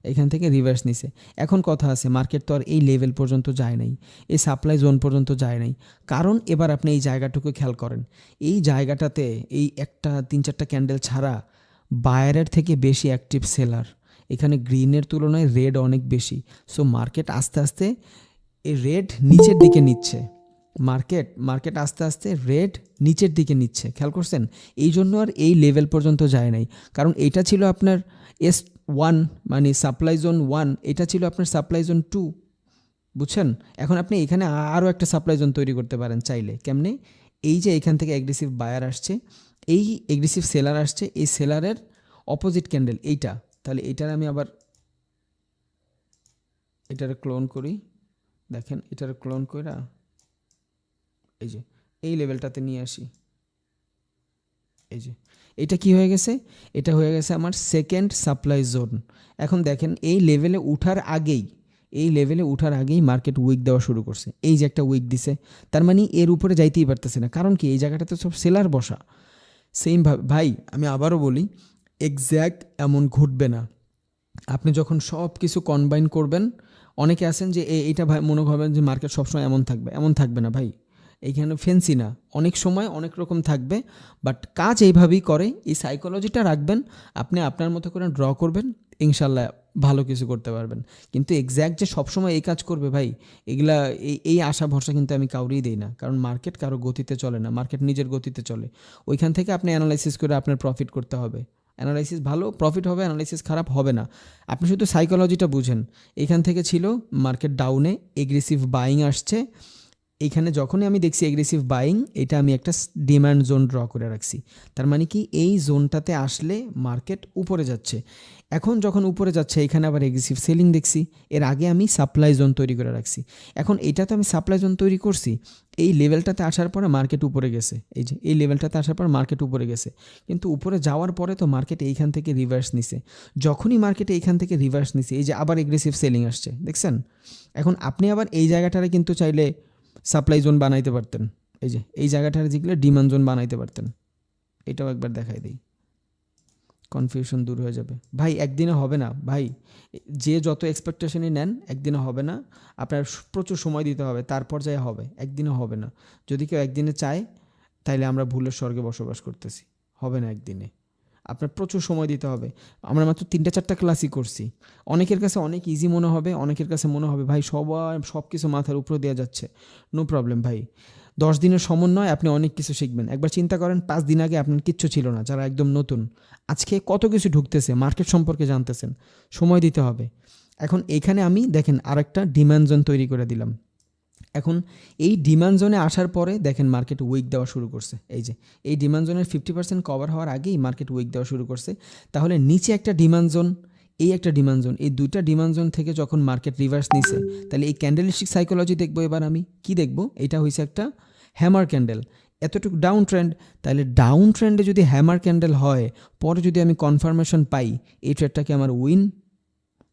এখান থেকে রিভার্স নিছে। এখন কথা আছে, মার্কেট তো আর এই লেভেল পর্যন্ত যায় নাই, এই সাপ্লাই জোন পর্যন্ত যায় নাই। কারণ এবার আপনি এই জায়গাটুকু খেয়াল করেন, এই জায়গাটাতে এই একটা 3-4টা ক্যান্ডেল ছাড়া বায়ারের থেকে বেশি অ্যাক্টিভ সেলার, এখানে গ্রিনের তুলনায় রেড অনেক বেশি। সো মার্কেট আস্তে আস্তে এই রেড নিচের দিকে নিচ্ছে, মার্কেট আস্তে আস্তে রেড নিচের দিকে নিচ্ছে, খেয়াল করছেন? এই জন্য আর এই লেভেল পর্যন্ত যায় নাই, কারণ এটা ছিল আপনার S1 মানে সাপ্লাই জোন 1, এটা ছিল আপনার সাপ্লাই জোন 2, বুঝছেন? এখন আপনি এখানে আরও একটা সাপ্লাই জোন তৈরি করতে পারেন চাইলে। কেমনে? এই যে এখান থেকে অ্যাগ্রেসিভ বায়ার আসছে, এই অ্যাগ্রেসিভ সেলার আসছে, এই সেলারের অপোজিট ক্যান্ডেল এইটা, তাহলে এইটার আমি আবার এটার ক্লোন করি। দেখেন এটার ক্লোন কইরা এই যে এই লেভেলটাতে নিয়ে আসি, এই যে এটা কি হয়ে গেছে, এটা হয়ে গেছে আমার সেকেন্ড সাপ্লাই জোন। এখন দেখেন এই লেভেলে উঠার আগেই, এই লেভেলে উঠার আগেই মার্কেট উইক দেওয়া শুরু করছে। এই যে একটা উইক দিছে, তার মানে এর উপরে যাইতেই পারতেছে না। কারণ কি, এই জায়গাটাতে সব সেলার বসা। সেমভাবে ভাই আমি আবারও বলি, এক্স্যাক্ট এমন ঘটবে না। আপনি যখন সব কিছু কম্বাইন করবেন, অনেকে আছেন যে এইটা ভাই মনে করবেন যে মার্কেট সবসময় এমন থাকবে, এমন থাকবে না ভাই। এইখানে ফেন্সি না, অনেক সময় অনেক রকম থাকবে, বাট কাজ এইভাবেই করে। এই সাইকোলজিটা রাখবেন, আপনি আপনার মতো করে ড্র করবেন, ইনশাল্লাহ ভালো কিছু করতে পারবেন। কিন্তু এক্স্যাক্ট যে সবসময় এই কাজ করবে ভাই, এগুলা এই আশা ভরসা কিন্তু আমি কাউরেই দিই না। কারণ মার্কেট কারো গতিতে চলে না, মার্কেট নিজের গতিতে চলে। ওইখান থেকে আপনি অ্যানালাইসিস করে আপনার প্রফিট করতে হবে। অ্যানালাইসিস ভালো প্রফিট হবে, অ্যানালাইসিস খারাপ হবে না। আপনি শুধু সাইকোলজিটা বুঝেন। এখান থেকে ছিল মার্কেট ডাউনে, এগ্রেসিভ বাইং আসছে, এইখানে যখনই আমি দেখছি এগ্রেসিভ বাইং, এটা আমি একটা ডিমান্ড জোন ড্র করে রাখছি। তার মানে কি এই জোনটাতে আসলে মার্কেট উপরে যাচ্ছে। এখন যখন উপরে যাচ্ছে এখানে আবার এগ্রেসিভ সেলিং দেখছি। এর আগে আমি সাপ্লাই জোন তৈরি করে রাখছি। এখন এটা তো আমি সাপ্লাই জোন তৈরি করছি, এই লেভেলটাতে আসার পরে মার্কেট উপরে গেছে। এই যে এই লেভেলটাতে আসার পর মার্কেট উপরে গেছে, কিন্তু উপরে যাওয়ার পরে তো মার্কেট এইখান থেকে রিভার্স নিছে। যখনই মার্কেট এইখান থেকে রিভার্স নিছে, এই যে আবার এগ্রেসিভ সেলিং আসছে, দেখছেন? এখন আপনি আবার এই জায়গাটারে কিন্তু চাইলে সাপ্লাই জোন বানাইতে পারতেন। এই যে এই জায়গাটারে জিগলে ডিমান্ড জোন বানাইতে পারতেন। এটাও একবার দেখাই দিই, কনফিউশন দূর হয়ে যাবে। ভাই একদিনে হবে না ভাই, যে যত এক্সপেকটেশনই নেন একদিনে হবে না। আপনার প্রচুর সময় দিতে হবে, তারপর যাই হবে, একদিনে হবে না। যদি কেউ একদিনে চায় তাইলে আমরা ভুলের স্বর্গে বসবাস করতেছি, হবে না একদিনে। আপনার প্রচুর সময় দিতে হবে। আমরা মাত্র 3-4টা ক্লাসই করছি। অনেকের কাছে অনেক ইজি মনে হবে, অনেকের কাছে মনে হবে ভাই সব কিছু মাথার উপরে দেওয়া যাচ্ছে। নো প্রবলেম ভাই, 10 দিনের সমন্বয় আপনি অনেক কিছু শিখবেন। একবার চিন্তা করেন 5 দিন আগে আপনার কিচ্ছু ছিল না, যারা একদম নতুন, আজকে কত কিছু ঢুকতেছে, মার্কেট সম্পর্কে জানতেছেন। সময় দিতে হবে। এখন এখানে আমি দেখেন আরেকটা ডিমান্ড জোন তৈরি করে দিলাম। এখন এই ডিমান্ড জোনে আসার পরে দেখেন মার্কেট উইক দেওয়া শুরু করছে। এই যে এই ডিমান্ড জোনের 50% কভার হওয়ার আগেই মার্কেট উইক দেওয়া শুরু করছে। তাহলে নিচে একটা ডিমান্ড জোন, এই একটা ডিমান্ড জোন, এই দুইটা ডিমান্ড জোন থেকে যখন মার্কেট রিভার্স নিছে, তাহলে এই ক্যান্ডেলস্টিক সাইকোলজি দেখবো। এবার আমি কি দেখবো? এটা হয়েছে একটা হ্যামার ক্যান্ডেল, এতটুকু ডাউন ট্রেন্ড। তাহলে ডাউন ট্রেন্ডে যদি হ্যামার ক্যান্ডেল হয়, পরে যদি আমি কনফার্মেশন পাই, এই ট্রেডটাকে আমার উইন,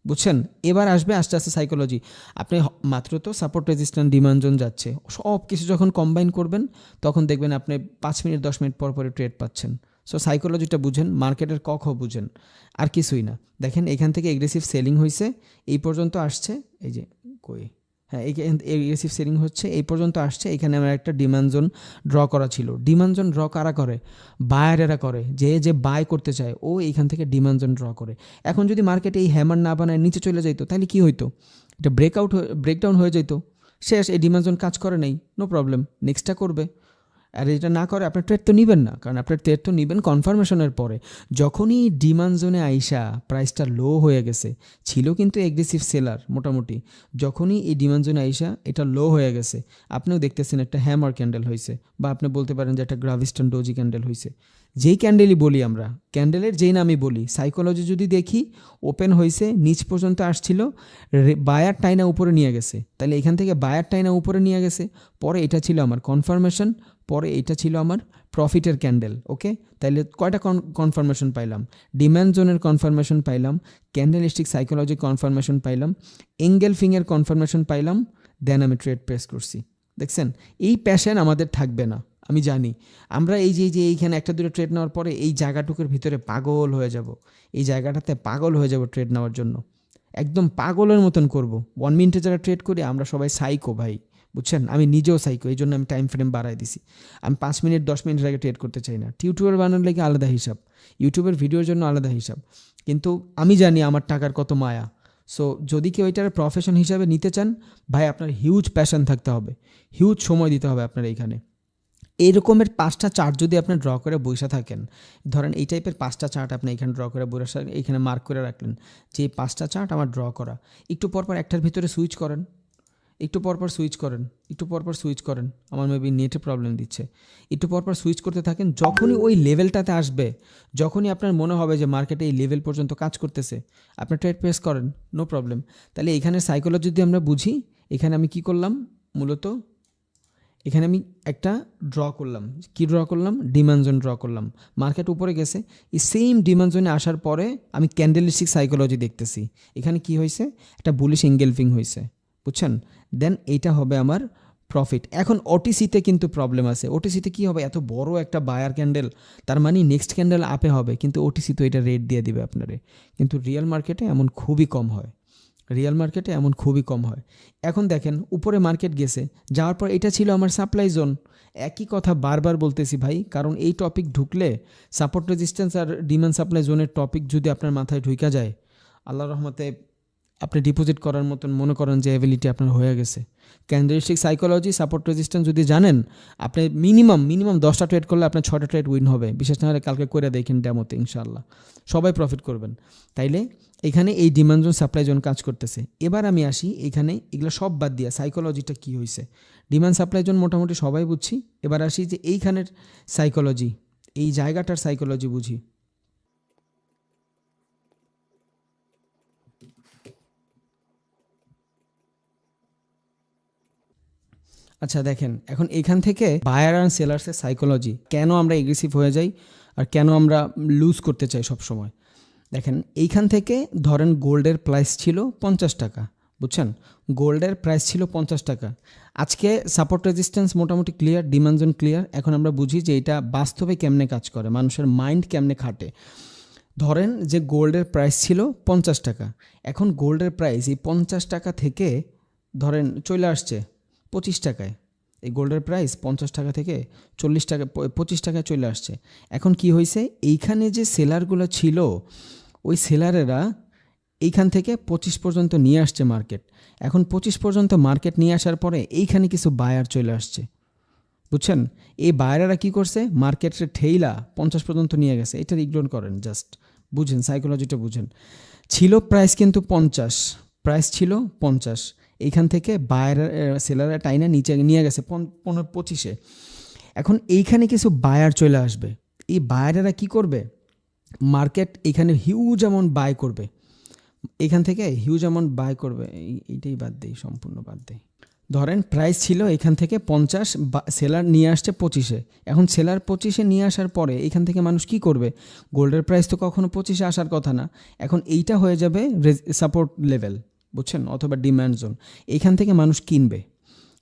বুঝছেন? এবার আসবে আস্তে আস্তে সাইকোলজি। আপনি মাত্র তো সাপোর্ট রেজিস্ট্যান্ট ডিমান্ড জোন যাচ্ছে, সব কিছু যখন কম্বাইন করবেন তখন দেখবেন আপনি 5 মিনিট 10 মিনিট পর পরে ট্রেড পাচ্ছেন। সো সাইকোলজিটা বুঝেন, মার্কেটের বুঝেন, আর কিছুই না। দেখেন এখান থেকে এগ্রেসিভ সেলিং হয়েছে, এই পর্যন্ত আসছে। এই যে কই, হ্যাঁ এই এগ্রেসিভ সেলিং হচ্ছে, এই পর্যন্ত আসছে। এখানে আমার একটা ডিমান্ড জোন ড্র করা ছিল। ডিমান্ড জোন ড্র কারা করে? বায়ারেরা করে। যে বাই করতে চায় ও এইখান থেকে ডিমান্ড জোন ড্র করে। এখন যদি মার্কেটে এই হ্যামার না বানায় নিচে চলে যাইতো, তাহলে কি হইতো? এটা ব্রেকডাউন হয়ে যেত, শেষ। এই ডিমান্ড জোন কাজ করে নেই, নো প্রবলেম, নেক্সটটা করবে। আর এটা না করে আপনার ট্রেড তো নেবেন না, কারণ আপনার ট্রেড তো নেবেন কনফার্মেশনের পরে। যখনই ডিমান্ড জোনে আইসা প্রাইসটা লো হয়ে গেছে, ছিল কিন্তু এগ্রেসিভ সেলার মোটামুটি, যখনই এই ডিমান্ড জোনে আইসা এটা লো হয়ে গেছে, আপনিও দেখতেছেন একটা হ্যামার ক্যান্ডেল হয়েছে, বা আপনি বলতে পারেন যে একটা গ্রাভিস্টন ডোজি ক্যান্ডেল হয়েছে। যেই ক্যান্ডেলই বলি আমরা, ক্যান্ডেলের যেই নামই বলি, সাইকোলজি যদি দেখি ওপেন হয়েছে, নিচ পর্যন্ত আসছিল, বায়ার টাইনা উপরে নিয়ে গেছে, তাহলে এখান থেকে বায়ার টাইনা উপরে নিয়ে গেছে, পরে এটা ছিল আমার কনফার্মেশন, পরে এটা ছিল আমার প্রফিটের ক্যান্ডেল। ওকে, তাইলে কয়টা কনফার্মেশন পাইলাম? ডিমান্ড জোনের কনফার্মেশন পাইলাম, ক্যান্ডেলিস্টিক সাইকোলজি কনফার্মেশন পাইলাম, এঙ্গেলফিংয়ের কনফার্মেশন পাইলাম, দেন আমি ট্রেড প্রেস করছি। দেখছেন, এই প্যাশন আমাদের থাকবে না, আমি জানি। আমরা এই যে এইখানে একটা দুটো ট্রেড নেওয়ার পরে এই জায়গাটুকুর ভিতরে পাগল হয়ে যাব, এই জায়গাটাতে পাগল হয়ে যাব ট্রেড নেওয়ার জন্য, একদম পাগলের মতন করব। 1 মিনিটে যারা ট্রেড করি আমরা সবাই সাইকো ভাই, বুঝছেন? আমি নিজেও সাইকো, এই জন্য আমি টাইম ফ্রেম বাড়াই দিছি। আমি 5 মিনিট 10 মিনিটের আগে ট্রেড করতে চাই না। ইউটিউবের বানানোর লেগে আলাদা হিসাব, ইউটিউবের ভিডিওর জন্য আলাদা হিসাব, কিন্তু আমি জানি আমার টাকার কত মায়া। সো যদি কেউ এটার প্রফেশন হিসাবে নিতে চান, ভাই আপনার হিউজ প্যাশন থাকতে হবে, হিউজ সময় দিতে হবে আপনার এইখানে। এই রকমের 5টা চার্ট যদি আপনি ড্র করে বসে থাকেন, ধরেন এই টাইপের 5টা চার্ট আপনি এখানে ড্র করে বসে, এইখানে মার্ক করে রাখলেন যে এই 5টা চার্ট আমার ড্র করা, একটু পরপর একটার ভিতরে সুইচ করেন, একটু পরপর সুইচ করেন, একটু পরপর সুইচ করেন। আমার মেবি নেটে প্রবলেম দিচ্ছে, একটু পরপর সুইচ করতে থাকেন। যখনই ওই লেভেলটাতে আসবে, যখনই আপনার মনে হবে যে মার্কেটে এই লেভেল পর্যন্ত কাজ করতেছে, আপনি ট্রেড প্রেস করেন, নো প্রবলেম। তাহলে এখানে সাইকোলজি যদি আমরা বুঝি, এখানে আমি কি করলাম মূলত, এখানে আমি একটা ড্র করলাম, কি ড্র করলাম? ডিমান্ড জোন ড্র করলাম। মার্কেট উপরে গেছে, এই সেম ডিমান্ড জোনে আসার পরে আমি ক্যান্ডেলিস্টিক সাইকোলজি দেখতেছি, এখানে কি হয়েছে? একটা বুলিশ এঙ্গেলফিং হয়েছে, বুঝছেন? দেন এইটা হবে আমার প্রফিট। এখন ওটিসিতে কিন্তু প্রবলেম আছে। ওটিসিতে কি হবে? এত বড় একটা বায়ার ক্যান্ডেল, তার মানে নেক্সট ক্যান্ডেল আপে হবে, কিন্তু ওটিসি তো এটা রেট দিয়ে দিবে আপনারে। কিন্তু রিয়েল মার্কেটে এমন খুবই কম হয়, রিয়েল মার্কেটে এমন খুবই কম হয়। এখন দেখেন উপরে মার্কেট গেছে, যাওয়ার পর এটা ছিল আমার সাপ্লাই জোন। একই কথা বারবার বলতেছি ভাই, কারণ এই টপিক ঢুকলে, সাপোর্ট রেজিস্ট্যান্স আর ডিমান্ড সাপ্লাই জোনের টপিক যদি আপনার মাথায় ঢুকা যায়, আল্লাহর রহমতে আপনি ডিপোজিট করার মতন মনে করেন যে অ্যাবিলিটি আপনার হয়ে গেছে। ক্যান্ডেলস্টিক সাইকোলজি, সাপোর্ট রেজিস্ট্যান্স যদি জানেন, আপনি মিনিমাম 10টা ট্রেড করলে আপনার 6টা ট্রেড উইন হবে। বিশেষ না হলে কালকে করে দেখেন ডেমোতে, ইনশাল্লাহ সবাই প্রফিট করবেন। তাইলে এখানে এই ডিমান্ড জোন সাপ্লাই জোন কাজ করতেছে। এবার আমি আসি এখানে, এগুলো সব বাদ দিয়া সাইকোলজিটা কী হয়েছে। ডিমান্ড সাপ্লাই জোন মোটামুটি সবাই বুঝছি। এবার আসি যে এইখানের সাইকোলজি, এই জায়গাটার সাইকোলজি বুঝি। আচ্ছা দেখেন, এখন এখান থেকে বায়ার অ্যান্ড সেলার্সের সাইকোলজি, কেন আমরা এগ্রেসিভ হয়ে যাই আর কেন আমরা লুজ করতে চাই সব সময়। দেখেন এইখান থেকে ধরেন গোল্ডের প্রাইস ছিল 50 টাকা, বুঝছেন, গোল্ডের প্রাইস ছিল 50 টাকা। আজকে সাপোর্ট রেজিস্ট্যান্স মোটামুটি ক্লিয়ার, ডিমান্ড জোন ক্লিয়ার। এখন আমরা বুঝি যে এটা বাস্তবে কেমনে কাজ করে, মানুষের মাইন্ড কেমনে খাটে। ধরেন যে গোল্ডের প্রাইস ছিল 50 টাকা, এখন গোল্ডের প্রাইস এই 50 টাকা থেকে ধরেন চলে আসছে 25 টাকায়। এই গোল্ডের প্রাইস 50 টাকা থেকে 40 টাকা 25 টাকায় চলে আসছে। এখন কি হয়েছে, এইখানে যে সেলারগুলো ছিল ওই সেলারেরা এইখান থেকে 25 পর্যন্ত নিয়ে আসছে মার্কেট। এখন 25 পর্যন্ত মার্কেট নিয়ে আসার পরে এইখানে কিছু বায়ার চলে আসছে, বুঝছেন। এই বায়ারেরা কি করছে, মার্কেটের ঠেইলা 50 পর্যন্ত নিয়ে গেছে। এটা ইগনোর করেন, জাস্ট বুঝেন, সাইকোলজিটা বুঝেন। ছিল প্রাইস কিন্তু 50, প্রাইস ছিল 50, এইখান থেকে বায়ার সেলারের টাইনা নিচে নিয়ে গেছে 25-এ। এখন এইখানে কিছু বায়ার চলে আসবে। এই বায়ারেরা কি করবে, মার্কেট এখানে হিউজ অ্যামাউন্ট বাই করবে, এখান থেকে হিউজ অ্যামাউন্ট বাই করবে। এইটাই বাদ দেই, সম্পূর্ণ বাদ দেই। ধরেন প্রাইস ছিল এখান থেকে 50, সেলার নিয়ে আসছে 25-এ। এখন সেলার 25-এ নিয়ে আসার পরে এখান থেকে মানুষ কি করবে, গোল্ডের প্রাইস তো কখনো 25-এ আসার কথা না, এখন এইটা হয়ে যাবে সাপোর্ট লেভেল, বুঝছেন, অথবা ডিম্যান্ড জোন। এখান থেকে মানুষ কিনবে,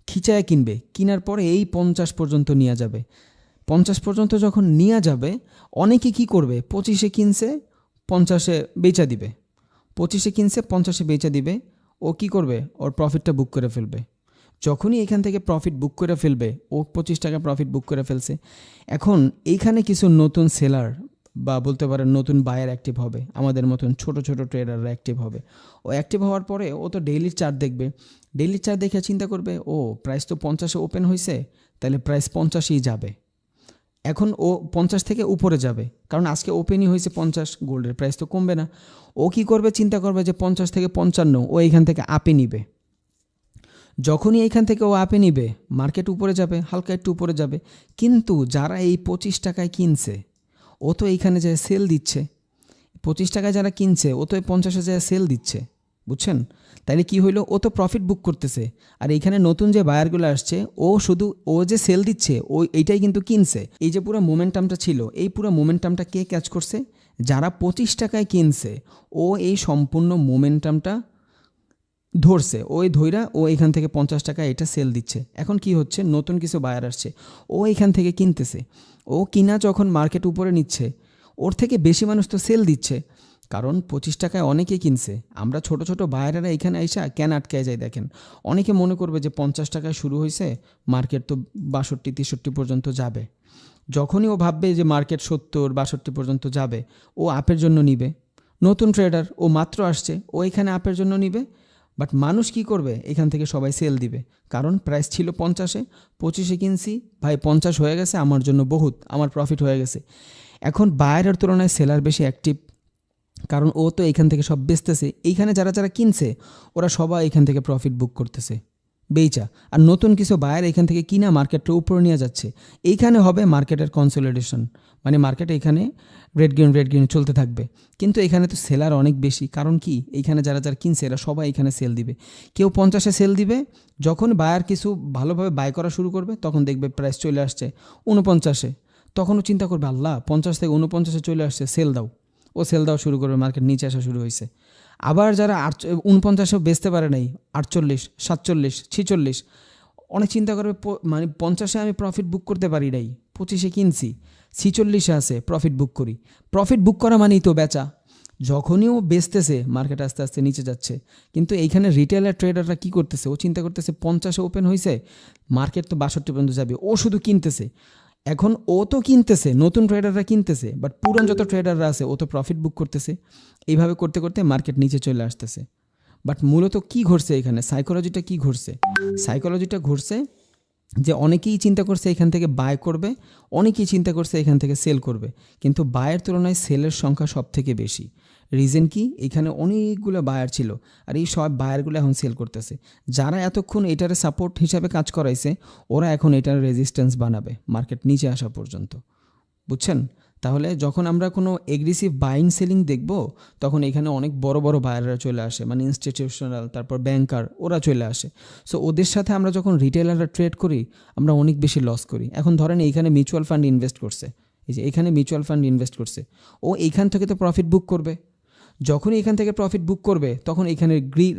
খিচায় কিনবে, কেনার পরে এই 50 পর্যন্ত নিয়ে যাবে। 50 পর্যন্ত যখন নিয়ে যাবে, অনেকে কি করবে, 25-এ কিনছে 50-এ বেচা দিবে, 25-এ কিনছে 50-এ বেচা দিবে। ও কি করবে, ওর প্রফিটটা বুক করে ফেলবে। যখনই এখান থেকে প্রফিট বুক করে ফেলবে, ও 25 টাকা প্রফিট বুক করে ফেলছে। এখন এইখানে কিছু নতুন সেলার বা বলতে পারেন নতুন বায়ার অ্যাক্টিভ হবে, আমাদের মতন ছোট ছোট ট্রেডাররা অ্যাক্টিভ হবে। ও অ্যাক্টিভ হওয়ার পরে ও তো ডেইলির চার্ট দেখবে, ডেইলির চার্ট দেখে চিন্তা করবে, ও প্রাইস তো 50-এ ওপেন হয়েছে, তাহলে প্রাইস 50-এই যাবে। এখন ও 50 থেকে উপরে যাবে, কারণ আজকে ওপেনই হয়েছে 50, গোল্ডের প্রাইস তো কমবে না। ও কি করবে, চিন্তা করবে যে 50 থেকে 55 ও এইখান থেকে আপে নিবে। যখনই এইখান থেকে ও আপে নিবে, মার্কেট উপরে যাবে, হালকা একটু উপরে যাবে। কিন্তু যারা এই 25 টাকায় কিনছে, ও তো এইখানে যায় সেল দিচ্ছে। 25 টাকায় যারা কিনছে, ও তো 50-এ যায় সেল দিচ্ছে, বুঝছেন। তাইলে কি হইলো, ও তো প্রফিট বুক করতেছে। আর এইখানে নতুন যে বায়ারগুলো আসছে, ও শুধু ও যে সেল দিচ্ছে, ও এইটাই কিন্তু কিনছে। এই যে পুরো মোমেন্টামটা ছিল, এই পুরো মোমেন্টামটা কে ক্যাচ করছে, যারা 25 টাকায় কিনছে, ও এই সম্পূর্ণ মোমেন্টামটা ধরছে। ওই ধইরা ও এখান থেকে 50 টাকা এটা সেল দিচ্ছে। এখন কি হচ্ছে, নতুন কিছু বায়ার আসছে, ও এখান থেকে কিনতেছে। ও কিনা যখন মার্কেট উপরে নিচ্ছে, ওর থেকে বেশি মানুষ তো সেল দিচ্ছে, কারণ 25 টাকায় অনেকে কিনছে। আমরা ছোট ছোট বায়ারেরা এখানে আইসা কেন আটকায় যায় দেখেন। অনেকে মনে করবে যে 50 টাকায় শুরু হয়েছে, মার্কেট তো 62-63 পর্যন্ত যাবে। যখনই ও ভাববে যে মার্কেট 70-62 পর্যন্ত যাবে, ও আপের জন্য নিবে। নতুন ট্রেডার, ও মাত্র আসছে, ও এখানে আপের জন্য নিবে। বাট মানুষ কি করবে, এখান থেকে সবাই সেল দিবে, কারণ প্রাইস ছিল 50-এ, 25-এ কিনছি, ভাই 50 হয়ে গেছে, আমার জন্য বহুত, আমার প্রফিট হয়ে গেছে। এখন বায়ারের তুলনায় সেলার বেশি অ্যাক্টিভ, কারণ ও তো এখান থেকে সব বেচতেছে। এইখানে যারা যারা কিনছে, ওরা সবাই এখান থেকে প্রফিট বুক করতেছে, বেচা। আর নতুন কিছু বায়ার এখান থেকে কিনা মার্কেটটা উপরে নিয়ে যাচ্ছে। এইখানে হবে মার্কেটের কনসলিডেশন, মানে মার্কেটে এখানে রেড গ্রিন চলতে থাকবে। কিন্তু এখানে তো সেলার অনেক বেশি, কারণ কি, এইখানে যারা যারা কিনছে এরা সবাই এখানে সেল দিবে। কেউ 50-এ সেল দিবে, যখন বায়ার কিছু ভালোভাবে বাই করা শুরু করবে, তখন দেখবে প্রাইস চলে আসছে 49-এ। তখনও চিন্তা করবে, আল্লাহ 50 থেকে 49-এ চলে আসছে, সেল দাও। ও সেল দেওয়া শুরু করবে, মার্কেট নিচে আসা শুরু হয়েছে। আবার যারা 49-এও বেচতে পারে নাই, 48, 47, 46, অনেক চিন্তা করবে, মানে 50-এ আমি প্রফিট বুক করতে পারি নাই, 25-এ কিনছি, 46-এ আছে, প্রফিট বুক করি। প্রফিট বুক করা মানেই তো বেচা। যখনই ও বেচতেছে, মার্কেট আস্তে আস্তে নিচে যাচ্ছে। কিন্তু এইখানে রিটেলার ট্রেডাররা কি করতেছে, ও চিন্তা করতেছে 50-এ ওপেন হয়েছে, মার্কেট তো 62 পর্যন্ত যাবে, ও শুধু কিনতেছে। এখন ও তো কিনতেছে, নতুন ট্রেডাররা কিনতেছে, বাট পুরান যত ট্রেডাররা আছে, ও তো প্রফিট বুক করতেছে। এইভাবে করতে করতে মার্কেট নিচে চলে আসতেছে। বাট মূলত কি ঘটছে এখানে, সাইকোলজিটা কি ঘটছে? সাইকোলজিটা ঘটছে যে অনেকেই চিন্তা করছে এখান থেকে বাই করবে, অনেকেই চিন্তা করছে এখান থেকে সেল করবে, কিন্তু বায়ের তুলনায় সেলের সংখ্যা সব থেকে বেশি। রিজন কি? এখানে অনেকগুলো বায়ার ছিল, আর এই সব বায়ারগুলো এখন সেল করতেছে। যারা এতক্ষণ এটারে সাপোর্ট হিসাবে কাজ করাইছে, ওরা এখন এটার রেজিস্ট্যান্স বানাবে মার্কেট নিচে আসা পর্যন্ত, বুঝছেন? তাহলে যখন আমরা কোনো এগ্রেসিভ বাইং সেলিং দেখব, তখন এখানে অনেক বড় বড় বায়াররা চলে আসে, মানে ইনস্টিটিউশনাল, তারপর ব্যাংকার, ওরা চলে আসে। সো ওদের সাথে আমরা যখন রিটেলাররা ট্রেড করি, আমরা অনেক বেশি লস করি। এখন ধরেন এইখানে মিউচুয়াল ফান্ড ইনভেস্ট করছে, এই যে এখানে মিউচুয়াল ফান্ড ইনভেস্ট করছে, ও এইখান থেকে তো প্রফিট বুক করবে। যখনই এখান থেকে প্রফিট বুক করবে, তখন এখানে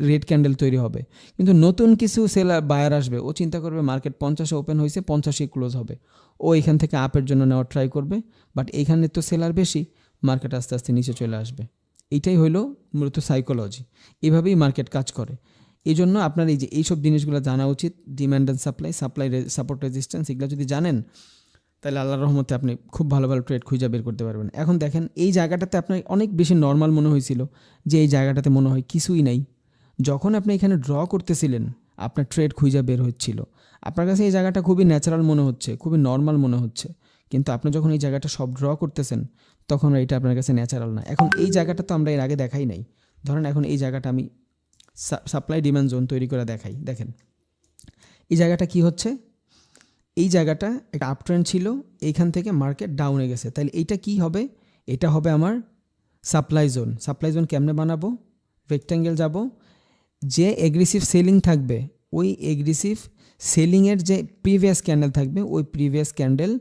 রেড ক্যান্ডেল তৈরি হবে। কিন্তু নতুন কিছু সেলার বায়ার আসবে, ও চিন্তা করবে মার্কেট 50-এ ওপেন হয়েছে, 50-এ ক্লোজ হবে, ও এখান থেকে আপের জন্য নেওয়ার ট্রাই করবে। বাট এখানে তো সেলার বেশি, মার্কেট আস্তে আস্তে নিচে চলে আসবে। এইটাই হলো মূলত সাইকোলজি। এভাবেই মার্কেট কাজ করে। এই জন্য আপনার এই যে এইসব জিনিসগুলো জানা উচিত, demand and supply, support resistance, এগুলো যদি জানেন, তাহলে আল্লাহর রহমতে আপনি খুব ভালো ভালো ট্রেড খুঁজে বের করতে পারবেন। এখন দেখেন, এই জায়গাটাতে আপনার অনেক বেশি নর্মাল মনে হয়েছিল, যে এই জায়গাটাতে মনে হয় কিছুই নাই। যখন আপনি এখানে ড্র করতেছিলেন, আপনার ট্রেড খুঁজে বের হচ্ছিল, আপনার কাছে এই জায়গাটা খুবই ন্যাচারাল মনে হচ্ছে, খুবই নর্মাল মনে হচ্ছে। কিন্তু আপনি যখন এই জায়গাটা সব ড্র করতেছেন, তখন এটা আপনার কাছে ন্যাচারাল না। এখন এই জায়গাটা তো আমরা এর আগে দেখাই নাই। ধরেন এখন এই জায়গাটা আমি সাপ্লাই ডিমান্ড জোন তৈরি করে দেখাই। দেখেন এই জায়গাটা কি হচ্ছে, এই জায়গাটা একটা আপ ট্রেন্ড ছিল, এইখান থেকে মার্কেট ডাউনে গেছে, তাহলে এইটা কি হবে? এটা হবে আমার সাপ্লাই জোন। সাপ্লাই জোন কেমনে বানাবো? রেক্ট্যাঙ্গেল যাব, যে এগ্রেসিভ সেলিং থাকবে, ওই এগ্রেসিভ সেলিংয়ের যে প্রিভিয়াস ক্যান্ডেল থাকবে, ওই প্রিভিয়াস ক্যান্ডেল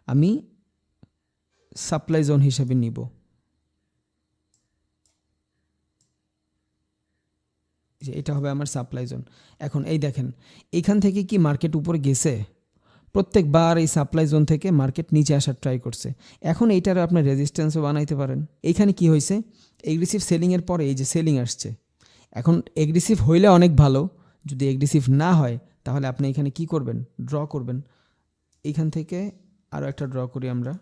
আমি সাপ্লাই জোন হিসেবে নিব। যে এটা হবে আমার সাপ্লাই জোন। এখন এই দেখেন, এইখান থেকে কি মার্কেট উপরে গেছে? প্রত্যেকবার এই সাপ্লাই জোন থেকে মার্কেট নিচে আসার ট্রাই করছে। এখন এইটার আপনার রেজিস্ট্যান্সও বানাইতে পারেন। এইখানে কি হয়েছে? এগ্রেসিভ সেলিংয়ের পরে এই যে সেলিং আসছে। এখন এগ্রেসিভ হইলে অনেক ভালো, যদি এগ্রেসিভ না হয়, তাহলে আপনি এখানে কি করবেন? ড্র করবেন। এইখান থেকে আরও একটা ড্র করি আমরা।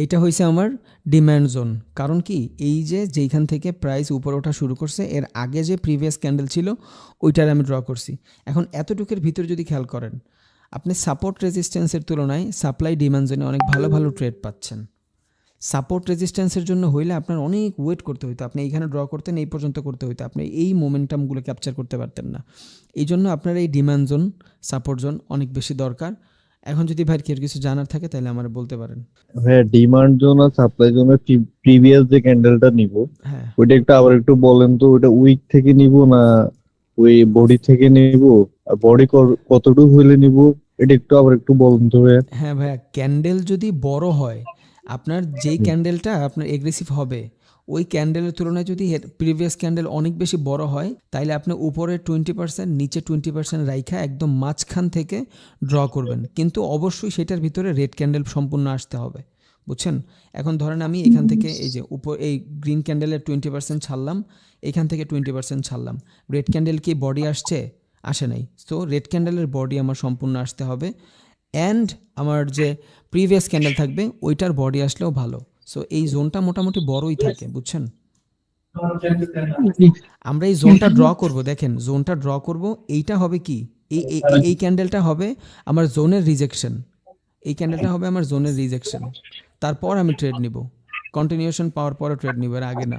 এইটা হয়েছে আমার ডিম্যান্ড জোন। কারণ কি? এই যে যেইখান থেকে প্রাইস উপরে ওঠা শুরু করছে, এর আগে যে প্রিভিয়াস ক্যান্ডেল ছিল, ওইটার আমি ড্র করছি। এখন এতটুকুর ভিতরে যদি খেয়াল করেন, আপনি সাপোর্ট রেজিস্ট্যান্সের তুলনায় সাপ্লাই ডিমান্ড জোনে অনেক ভালো ভালো ট্রেড পাচ্ছেন। সাপোর্ট রেজিস্ট্যান্সের জন্য হইলে আপনার অনেক ওয়েট করতে হইতো, আপনি এইখানে ড্র করতেন, এই পর্যন্ত করতে হইতো, আপনি এই মোমেন্টামগুলো ক্যাপচার করতে পারতেন না। এই জন্য আপনার এই ডিমান্ড জোন, সাপোর্ট জোন অনেক বেশি দরকার। এখন যদি ভাই কেউ কিছু জানার থাকে, তাহলে আমার বলতে পারেন। হ্যাঁ, ডিমান্ড জোন আর সাপ্লাই জোনের প্রিভিয়াস যে ক্যান্ডেলটা নিব, হ্যাঁ, ওইটা একটু আবার একটু বলেন তো, ওইটা উইক থেকে নিব না ওই বডি থেকে নিব, আর বডি কতটুকু হইলে নিব, এটা একটু আবার একটু বলুন তো ভাইয়া। হ্যাঁ ভাইয়া, ক্যান্ডেল যদি বড় হয়, আপনার যেই ক্যান্ডেলটা আপনার এগ্রেসিভ হবে, ওই ক্যান্ডেলের তুলনায় যদি প্রিভিয়াস ক্যান্ডেল অনেক বেশি বড় হয়, তাইলে আপনি উপরে 20%, নিচে 20% রাইখা একদম মাঝখান থেকে ড্র করবেন। কিন্তু অবশ্যই সেটার ভিতরে রেড ক্যান্ডেল সম্পূর্ণ আসতে হবে, বুঝছেন? এখন ধরেন আমি এখান থেকে এই যে এই গ্রিন ক্যান্ডেলের 20% ছাড়লাম, এখান থেকে 20% ছাড়লাম, রেড ক্যান্ডেল কি বডি আসছে? আসে নাই। সো রেড ক্যান্ডেলের বডি আমার সম্পূর্ণ আসতে হবে, অ্যান্ড আমার যে প্রিভিয়াস ক্যান্ডেল থাকবে, ওইটার বডি আসলেও ভালো। সো এই জোনটা মোটামুটি বড়ই থাকে, বুঝছেন? আমরা এই জোনটা ড্র করব, দেখেন জোনটা ড্র করব, এইটা হবে কি? এই ক্যান্ডেলটা হবে আমার জোনের রিজেকশন, এই ক্যান্ডেলটা হবে আমার জোনের রিজেকশন। তারপর আমি ট্রেড নিব, কন্টিনিউশন পাওয়ার পরে ট্রেড নিব, এর আগে না।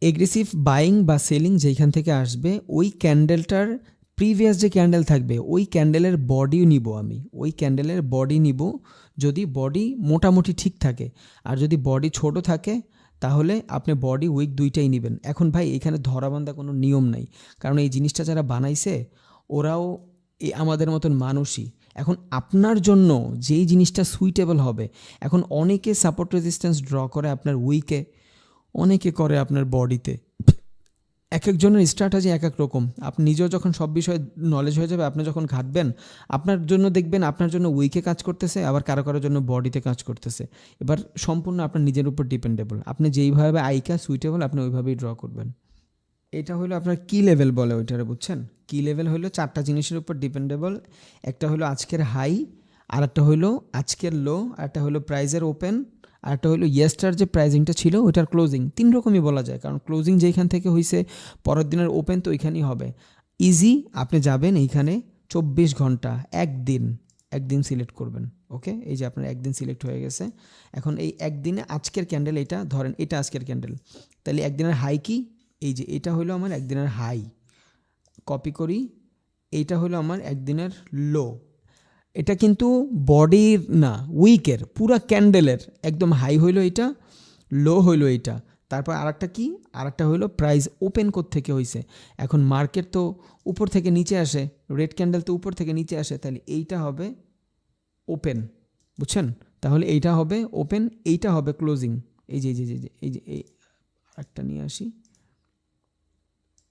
এগ্রেসিভ বাইং বা সেলিং যেখান থেকে আসবে, ওই ক্যান্ডেলটার প্রিভিয়াস যে ক্যান্ডেল থাকবে, ওই ক্যান্ডেলের বডি নিব আমি, ওই ক্যান্ডেলের বডি নিব। যদি বডি মোটামুটি ঠিক থাকে, আর যদি বডি ছোট থাকে, তাহলে আপনি বডি উইক দুইটাই নেবেন। এখন ভাই এখানে ধরাবান্ধা কোনো নিয়ম নাই, কারণ এই জিনিসটা যারা বানাইছে, ওরাও আমাদের মতন মানুষই। এখন আপনার জন্য যেই জিনিসটা সুইটেবল হবে, এখন অনেকে সাপোর্ট রেজিস্ট্যান্স ড্র করে আপনার উইকে, অনেকে করে আপনার বডিতে। এক একজনের স্ট্র্যাটেজি এক এক রকম। আপনি নিজেও যখন সব বিষয়ে নলেজ হয়ে যাবে, আপনি যখন ঘাটবেন, আপনার জন্য দেখবেন আপনার জন্য উইকে কাজ করতেছে, আবার কারো কারোর জন্য বডিতে কাজ করতেছে। এবার সম্পূর্ণ আপনার নিজের উপর ডিপেন্ডেবল, আপনি যেইভাবে আইকা সুইটেবল আপনি ওইভাবেই ড্র করবেন। এটা হলো আপনার কি লেভেল বলে ওইটারে, বুঝছেন? কি লেভেল হলো 4টা জিনিসের উপর ডিপেন্ডেবল। একটা হলো আজকের হাই, আর একটা হলো আজকের লো, আর একটা হলো প্রাইজের ওপেন, আর একটা হলো ইয়েস্টার যে প্রাইজিংটা ছিল ওইটার ক্লোজিং। 3 রকমই বলা যায়, কারণ ক্লোজিং যেইখান থেকে হয়েছে পরের দিনের ওপেন তো ওইখানেই হবে। ইজি, আপনি যাবেন এইখানে 24 ঘন্টা, একদিন সিলেক্ট করবেন। ওকে, এই যে আপনার একদিন সিলেক্ট হয়ে গেছে। এখন এই একদিনে আজকের ক্যান্ডেল, এটা ধরেন এটা আজকের ক্যান্ডেল, তাহলে একদিনের হাই কি, এই যে এটা হলো আমার একদিনের হাই, কপি করি, এইটা হলো আমার একদিনের লো। এটা কিন্তু বডির না, উইকের, পুরা ক্যান্ডেলের একদম হাই হইলো এটা, লো হইলো এইটা। তারপর আরেকটা কি, আরেকটা হইলো প্রাইস ওপেন থেকে হয়েছে। এখন মার্কেট তো উপর থেকে নিচে আসে, রেড ক্যান্ডেল তো উপর থেকে নিচে আসে, তাহলে এইটা হবে ওপেন, বুঝছেন? তাহলে এইটা হবে ওপেন, এইটা হবে ক্লোজিং। এই যে এই আরেকটা নিয়ে আসি,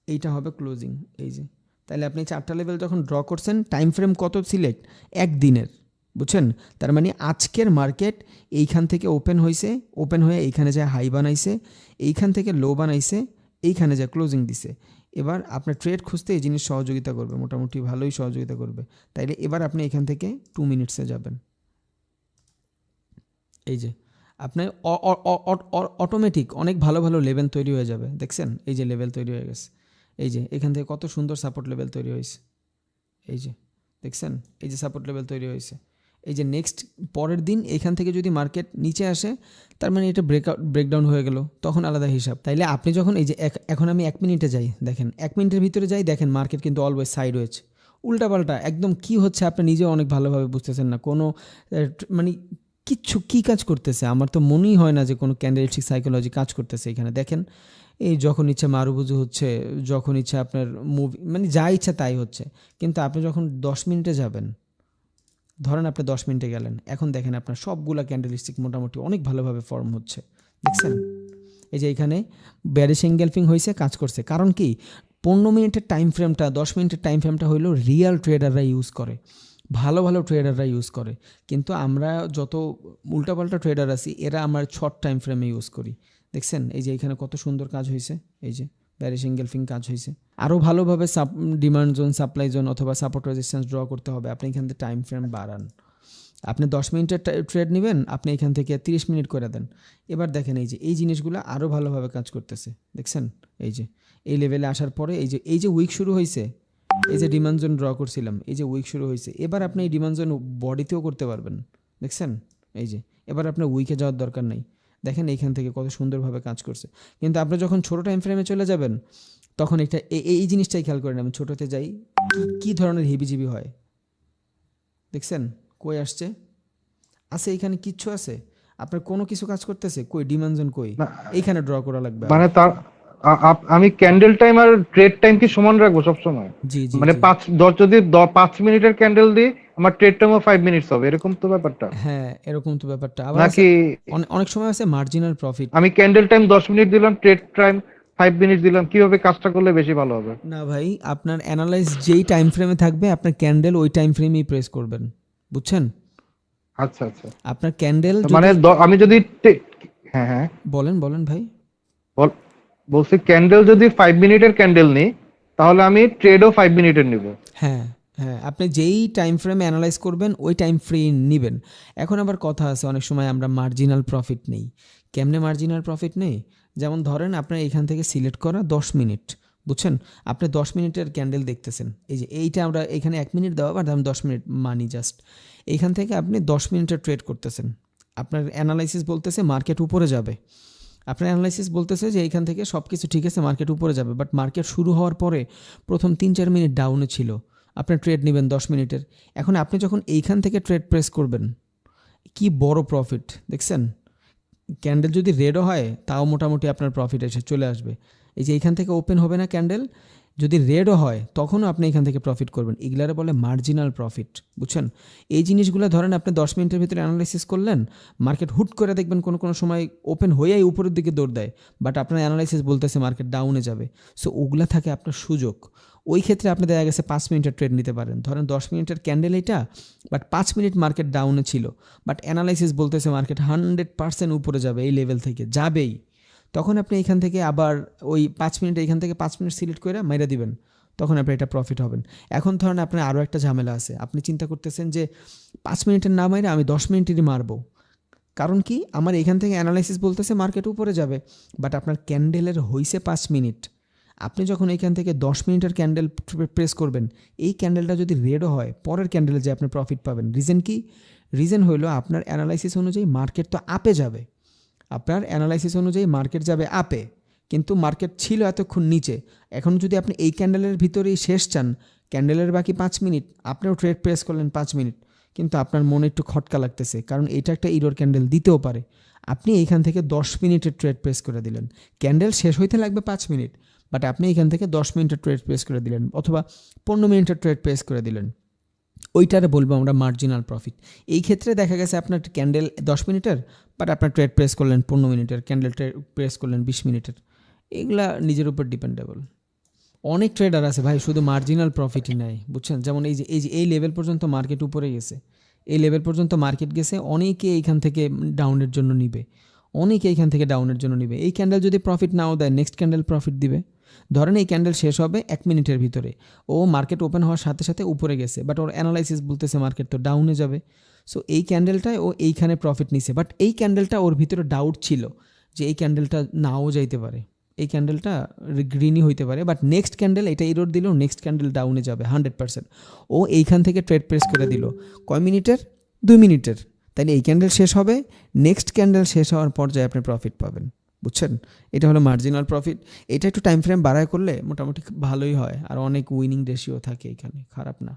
এইটা হবে ক্লোজিং। এই যে, তাহলে আপনি 4টা লেভেল যখন ড্র করছেন, টাইম ফ্রেম কত সিলেক্ট, একদিনের, বুঝছেন? তার মানে আজকের মার্কেট এইখান থেকে ওপেন হয়েছে, ওপেন হয়ে এইখানে যায় হাই বানাইছে, এইখান থেকে লো বানাইছে, এইখানে যায় ক্লোজিং দিছে। এবার আপনার ট্রেড খুঁজতে এই জিনিস সহযোগিতা করবে, মোটামুটি ভালোই সহযোগিতা করবে। তাইলে এবার আপনি এখান থেকে 2 মিনিটসে যাবেন। এই যে আপনার অটোমেটিক অনেক ভালো ভালো লেভেল তৈরি হয়ে যাবে, দেখছেন? এই যে লেভেল তৈরি হয়ে গেছে, এই যে এখান থেকে কত সুন্দর সাপোর্ট লেভেল তৈরি হয়েছে, এই যে দেখছেন, এই যে সাপোর্ট লেভেল তৈরি হয়েছে। এই যে নেক্সট পরের দিন এখান থেকে যদি মার্কেট নিচে আসে, তার মানে এটা ব্রেকডাউন হয়ে গেল, তখন আলাদা হিসাব। তাইলে আপনি যখন এই যে এখন আমি 1 মিনিটে যাই, দেখেন 1 মিনিটের ভিতরে যাই, দেখেন মার্কেট কিন্তু অলওয়েজ সাইড হয়েছে, উল্টাপাল্টা একদম। কি হচ্ছে আপনি নিজেও অনেক ভালোভাবে বুঝতেছেন না, কোনো মানে কিচ্ছু কী কাজ করতেছে আমার তো মনেই হয় না যে কোনো ক্যান্ডেলস্টিক সাইকোলজি কাজ করতেছে এখানে। দেখেন এই যখন ইচ্ছা মারুবুজু হচ্ছে, যখন ইচ্ছা আপনার মুভি, মানে যা ইচ্ছা তাই হচ্ছে। কিন্তু আপনি যখন 10 মিনিটে যাবেন, ধরেন আপনি 10 মিনিটে গেলেন, এখন দেখেন আপনার সবগুলা ক্যান্ডেলস্টিক মোটামুটি অনেক ভালোভাবে ফর্ম হচ্ছে, দেখছেন? এই যে এখানে ব্যারিশ এনগেলফিং হয়েছে, কাজ করছে। কারণ কি, 15 মিনিটের টাইম ফ্রেমটা, 10 মিনিটের টাইম ফ্রেমটা হইলো রিয়েল ট্রেডাররা ইউজ করে, ভালো ভালো ট্রেডাররা ইউজ করে। কিন্তু আমরা যত উল্টাপাল্টা ট্রেডার আছি, এরা আমার শর্ট টাইম ফ্রেমে ইউজ করি, দেখছেন? এই যে এখানে কত সুন্দর কাজ হয়েছে, এই যে ব্যারিশ এনগেলফিং কাজ হয়েছে। আরও ভালোভাবে ডিমান্ড জোন, সাপ্লাই জোন অথবা সাপোর্ট রেজিস্ট্যান্স ড্র করতে হবে, আপনি এখান থেকে টাইম ফ্রেম বাড়ান। আপনি 10 মিনিটের ট্রেড নেবেন, আপনি এখান থেকে 30 মিনিট করে দেন। এবার দেখেন এই যে এই জিনিসগুলো আরও ভালোভাবে কাজ করতেছে, দেখছেন? এই যে এই লেভেলে আসার পরে এই যে উইক শুরু হয়েছে, এই যে ডিমান্ড জোন ড্র করছিলাম, এই যে উইক শুরু হয়েছে। এবার আপনি এই ডিমান্ড জোন বডিতেও করতে পারবেন, দেখছেন? এই যে এবার আপনার উইকে যাওয়ার দরকার নেই, দেখেন এইখান থেকে কত সুন্দরভাবে কাজ করছে। কিন্তু আপনি যখন ছোটো টাইম ফ্রেমে চলে যাবেন, তখন এটা এই জিনিসটাই খেয়াল করেন। আমি ছোটোতে যাই, কী ধরনের হিবিজিবি হয়, দেখছেন? কই আসছে, আছে এইখানে কিচ্ছু আছে, আপনার কোনো কিছু কাজ করতেছে কই, ডিমান্ড জোন কই, এইখানে ড্র করা লাগবে। মানে তার আমি ক্যান্ডেল টাইম আর ট্রেড টাইম কি সমান রাখবো সবসময়? জি জি মানে জি। 5 যদি 5 মিনিটের ক্যান্ডেল দিই, আমার ট্রেড টাইমও 5 মিনিটস হবে, এরকম তো ব্যাপারটা হ্যাঁ, এরকম তো ব্যাপারটা। আবার নাকি? অনেক সময় আছে মার্জিনাল প্রফিট। আমি ক্যান্ডেল টাইম 10 মিনিট দিলাম, ট্রেড টাইম 5 মিনিট দিলাম, কিভাবে কাজটা করলে বেশি ভালো হবে? না ভাই, আপনার অ্যানালাইজ যেই টাইম ফ্রেমে থাকবে, আপনার ক্যান্ডেল ওই টাইম ফ্রেমেই প্রেস করবেন, বুঝছেন? আচ্ছা আচ্ছা, আপনার ক্যান্ডেল মানে আমি যদি হ্যাঁ হ্যাঁ বলেন ভাই। বলছি ক্যান্ডেল যদি 5 মিনিটের ক্যান্ডেল নিই, তাহলে আমি ট্রেডও 5 মিনিটের নিব। হ্যাঁ হ্যাঁ, আপনি যেই টাইম ফ্রেমে অ্যানালাইজ করবেন ওই টাইম ফ্রেম নেবেন। এখন আবার কথা আছে, অনেক সময় আমরা মার্জিনাল প্রফিট নেই। কেমনে মার্জিনাল প্রফিট নেই? যেমন ধরেন আপনার এখান থেকে সিলেক্ট করা 10 মিনিট, বুঝছেন? আপনি 10 মিনিটের ক্যান্ডেল দেখতেছেন, এই যে এইটা আমরা এখানে 1 মিনিট দেওয়া, বাট আমি 10 মিনিট মানি জাস্ট। এইখান থেকে আপনি 10 মিনিটের ট্রেড করতেছেন, আপনার অ্যানালাইসিস বলতেছে মার্কেট উপরে যাবে, আপনার অ্যানালাইসিস বলতেছে যে এইখান থেকে সব কিছু ঠিক আছে, মার্কেট উপরে যাবে, বাট মার্কেট শুরু হওয়ার পরে প্রথম 3-4 মিনিট ডাউনে ছিল, আপনি ট্রেড নেবেন 10 মিনিটের। এখন আপনি যখন এইখান থেকে ট্রেড প্রেস করবেন, কি বড় প্রফিট, দেখছেন? ক্যান্ডেল যদি রেডও হয়, তাও মোটামুটি আপনার প্রফিট এসে চলে আসবে। এই যে এইখান থেকে ওপেন হবে না ক্যান্ডেল, যদি রেডও হয় তখনও আপনি এখান থেকে প্রফিট করবেন। এগুলারে বলে মার্জিনাল প্রফিট, বুঝছেন? এই জিনিসগুলো ধরেন আপনি 10 মিনিটের ভিতরে অ্যানালাইসিস করলেন, মার্কেট হুট করে দেখবেন কোনো সময় ওপেন হয়েই উপরের দিকে দৌড় দেয়, বাট আপনার অ্যানালাইসিস বলতেছে মার্কেট ডাউনে যাবে। সো ওগুলা থাকে আপনার সুযোগ। ওই ক্ষেত্রে আপনি দেখা গেছে 5 মিনিটের ট্রেড নিতে পারেন। ধরেন 10 মিনিটের ক্যান্ডেল এটা, বাট 5 মিনিট মার্কেট ডাউনে ছিল, বাট অ্যানালাইসিস বলতেছে মার্কেট 100% উপরে যাবে, এই লেভেল থেকে যাবেই। তখন আপনি এখান থেকে আবার ওই 5 মিনিট, এখান থেকে 5 মিনিট সিলেক্ট করে মাইরা দিবেন, তখন আপনি এটা প্রফিট হবেন। এখন ধরেন আপনার আরও একটা ঝামেলা আছে, আপনি চিন্তা করতেছেন যে 5 মিনিটের না মাইরে আমি 10 মিনিটেরই মারবো, কারণ কি, আমার এখান থেকে অ্যানালাইসিস বলতেছে মার্কেট উপরে যাবে, বাট আপনার ক্যান্ডেলের হইছে 5 মিনিট। আপনি যখন এখান থেকে 10 মিনিটের ক্যান্ডেল প্রেস করবেন, এই ক্যান্ডেলটা যদি রেডও হয়, পরের ক্যান্ডেলে যে আপনি প্রফিট পাবেন। রিজন কি? রিজন হলো আপনার অ্যানালাইসিস অনুযায়ী মার্কেট তো আপে যাবে, আপনার অ্যানালাইসিস অনুযায়ী মার্কেট যাবে আপে, কিন্তু মার্কেট ছিল এতক্ষণ নিচে। এখন যদি আপনি এই ক্যান্ডেলের ভিতরেই শেষ চান, ক্যান্ডেলের বাকি 5 মিনিট, আপনিও ট্রেড প্রেস করলেন 5 মিনিট, কিন্তু আপনার মনে একটু খটকা লাগতেছে, কারণ এটা একটা ইরর ক্যান্ডেল দিতেও পারে। আপনি এইখান থেকে 10 মিনিটের ট্রেড প্রেস করে দিলেন, ক্যান্ডেল শেষ হইতে লাগবে 5 মিনিট, বাট আপনি এখান থেকে 10 মিনিটের ট্রেড প্রেস করে দিলেন, অথবা 15 মিনিটের ট্রেড প্রেস করে দিলেন, ওইটারে বলবো আমরা মার্জিনাল প্রফিট। এই ক্ষেত্রে দেখা গেছে আপনার ক্যান্ডেল 10 মিনিটের, বাট আপনার ট্রেড প্রেস করলেন 15 মিনিটের, ক্যান্ডেল ট্রেড প্রেস করলেন 20 মিনিটের। এগুলা নিজের উপর ডিপেন্ডেবল। অনেক ট্রেডার আছে ভাই শুধু মার্জিনাল প্রফিটই নেয়, বুঝছেন? যেমন এই লেভেল পর্যন্ত মার্কেট উপরে গেছে, এই লেভেল পর্যন্ত মার্কেট গেছে, অনেকে এইখান থেকে ডাউনের জন্য নিবে, অনেকে এইখান থেকে ডাউনের জন্য নিবে। এই ক্যান্ডেল যদি প্রফিট নাও দেয়, নেক্সট ক্যান্ডেল প্রফিট দিবে। ধরেন এই ক্যান্ডেল শেষ হবে 1 মিনিটের ভিতরে, ও মার্কেট ওপেন হওয়ার সাথে সাথে উপরে গেছে, বাট ওর অ্যানালাইসিস বলতেছে মার্কেট তো ডাউনে যাবে। সো এই ক্যান্ডেলটায় ও এইখানে প্রফিট নিছে, বাট এই ক্যান্ডেলটা ওর ভিতরে ডাউট ছিল যে এই ক্যান্ডেলটা নাও যাইতে পারে, এই ক্যান্ডেলটা গ্রিনই হইতে পারে, বাট নেক্সট ক্যান্ডেল এটা ইরোর দিল, নেক্সট ক্যান্ডেল ডাউনে যাবে 100%। ও এইখান থেকে ট্রেড প্রেস করে দিল কয় মিনিটের? 2 মিনিটের। তাহলে এই ক্যান্ডেল শেষ হবে, নেক্সট ক্যান্ডেল শেষ হওয়ার পর্যায়ে আপনি প্রফিট পাবেন, বুঝছেন? এটা হলো মার্জিনাল প্রফিট। এটা একটু টাইম ফ্রেম বাড়ায় করলে মোটামুটি ভালোই হয়, আর অনেক উইনিং রেশিও থাকে এখানে, খারাপ না।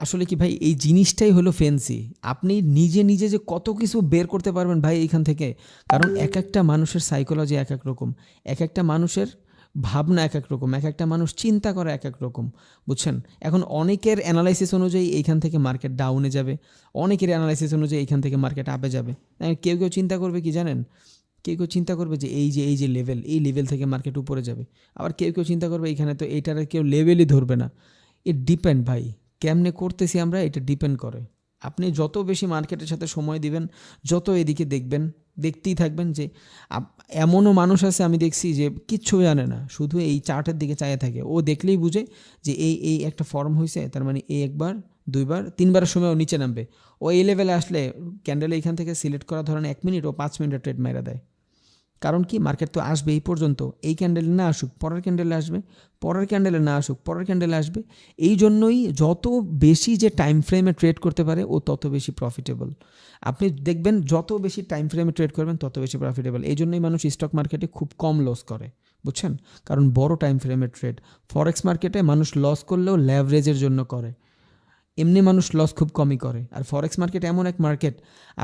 আসলে কি ভাই, এই জিনিসটাই হলো ফ্যান্সি। আপনি নিজে নিজে যে কত কিছু বের করতে পারবেন ভাই এইখান থেকে, কারণ এক একটা মানুষের সাইকোলজি এক এক রকম, এক একটা মানুষের ভাবনা এক এক রকম, এক একটা মানুষ চিন্তা করে এক এক রকম, বুঝছেন? এখন অনেকের অ্যানালাইসিস অনুযায়ী এইখান থেকে মার্কেট ডাউনে যাবে, অনেকের অ্যানালাইসিস অনুযায়ী এইখান থেকে মার্কেট আপে যাবে। কেউ কেউ চিন্তা করবে কি জানেন, কেউ কেউ চিন্তা করবে যে এই যে লেভেল, এই লেভেল থেকে মার্কেট উপরে যাবে, আবার কেউ কেউ চিন্তা করবে এইখানে তো এইটার কেউ লেভেলই ধরবে না। ইট ডিপেন্ড ভাই, কেমনে করতেছি আমরা, এটা ডিপেন্ড করে। আপনি যত বেশি মার্কেটের সাথে সময় দিবেন, যত এদিকে দেখবেন, দেখতেই থাকবেন যে এমনও মানুষ আছে আমি দেখছি যে কিচ্ছু জানে না, শুধু এই চার্টের দিকে চাইয়ে থাকে। ও দেখলেই বুঝে যে এই একটা ফর্ম হয়েছে, তার মানে এই 1 বার 2 বার 3 বারের সময় ও নিচে নামবে। ও এই লেভেলে আসলে ক্যান্ডেল এইখান থেকে সিলেক্ট করা ধরেন 1 মিনিট, ও 5 মিনিটের ট্রেড মাইরা দেয়। কারণ কি, মার্কেট তো আসবে এই পর্যন্ত, এই ক্যান্ডেলে না আসুক পরের ক্যান্ডেলে আসবে, পরের ক্যান্ডেলে না আসুক পরের ক্যান্ডেলে আসবে। এই জন্যই যত বেশি যে টাইম ফ্রেমে ট্রেড করতে পারে ও তত বেশি প্রফিটেবল। আপনি দেখবেন যত বেশি টাইম ফ্রেমে ট্রেড করবেন তত বেশি প্রফিটেবল। এই জন্যই মানুষ স্টক মার্কেটে খুব কম লস করে, বুঝছেন? কারণ বড় টাইম ফ্রেমে ট্রেড। ফরেক্স মার্কেটে মানুষ লস করলেও ল্যাভারেজের জন্য করে, এমনি মানুষ লস খুব কমই করে। আর ফরেক্স মার্কেট এমন এক মার্কেট,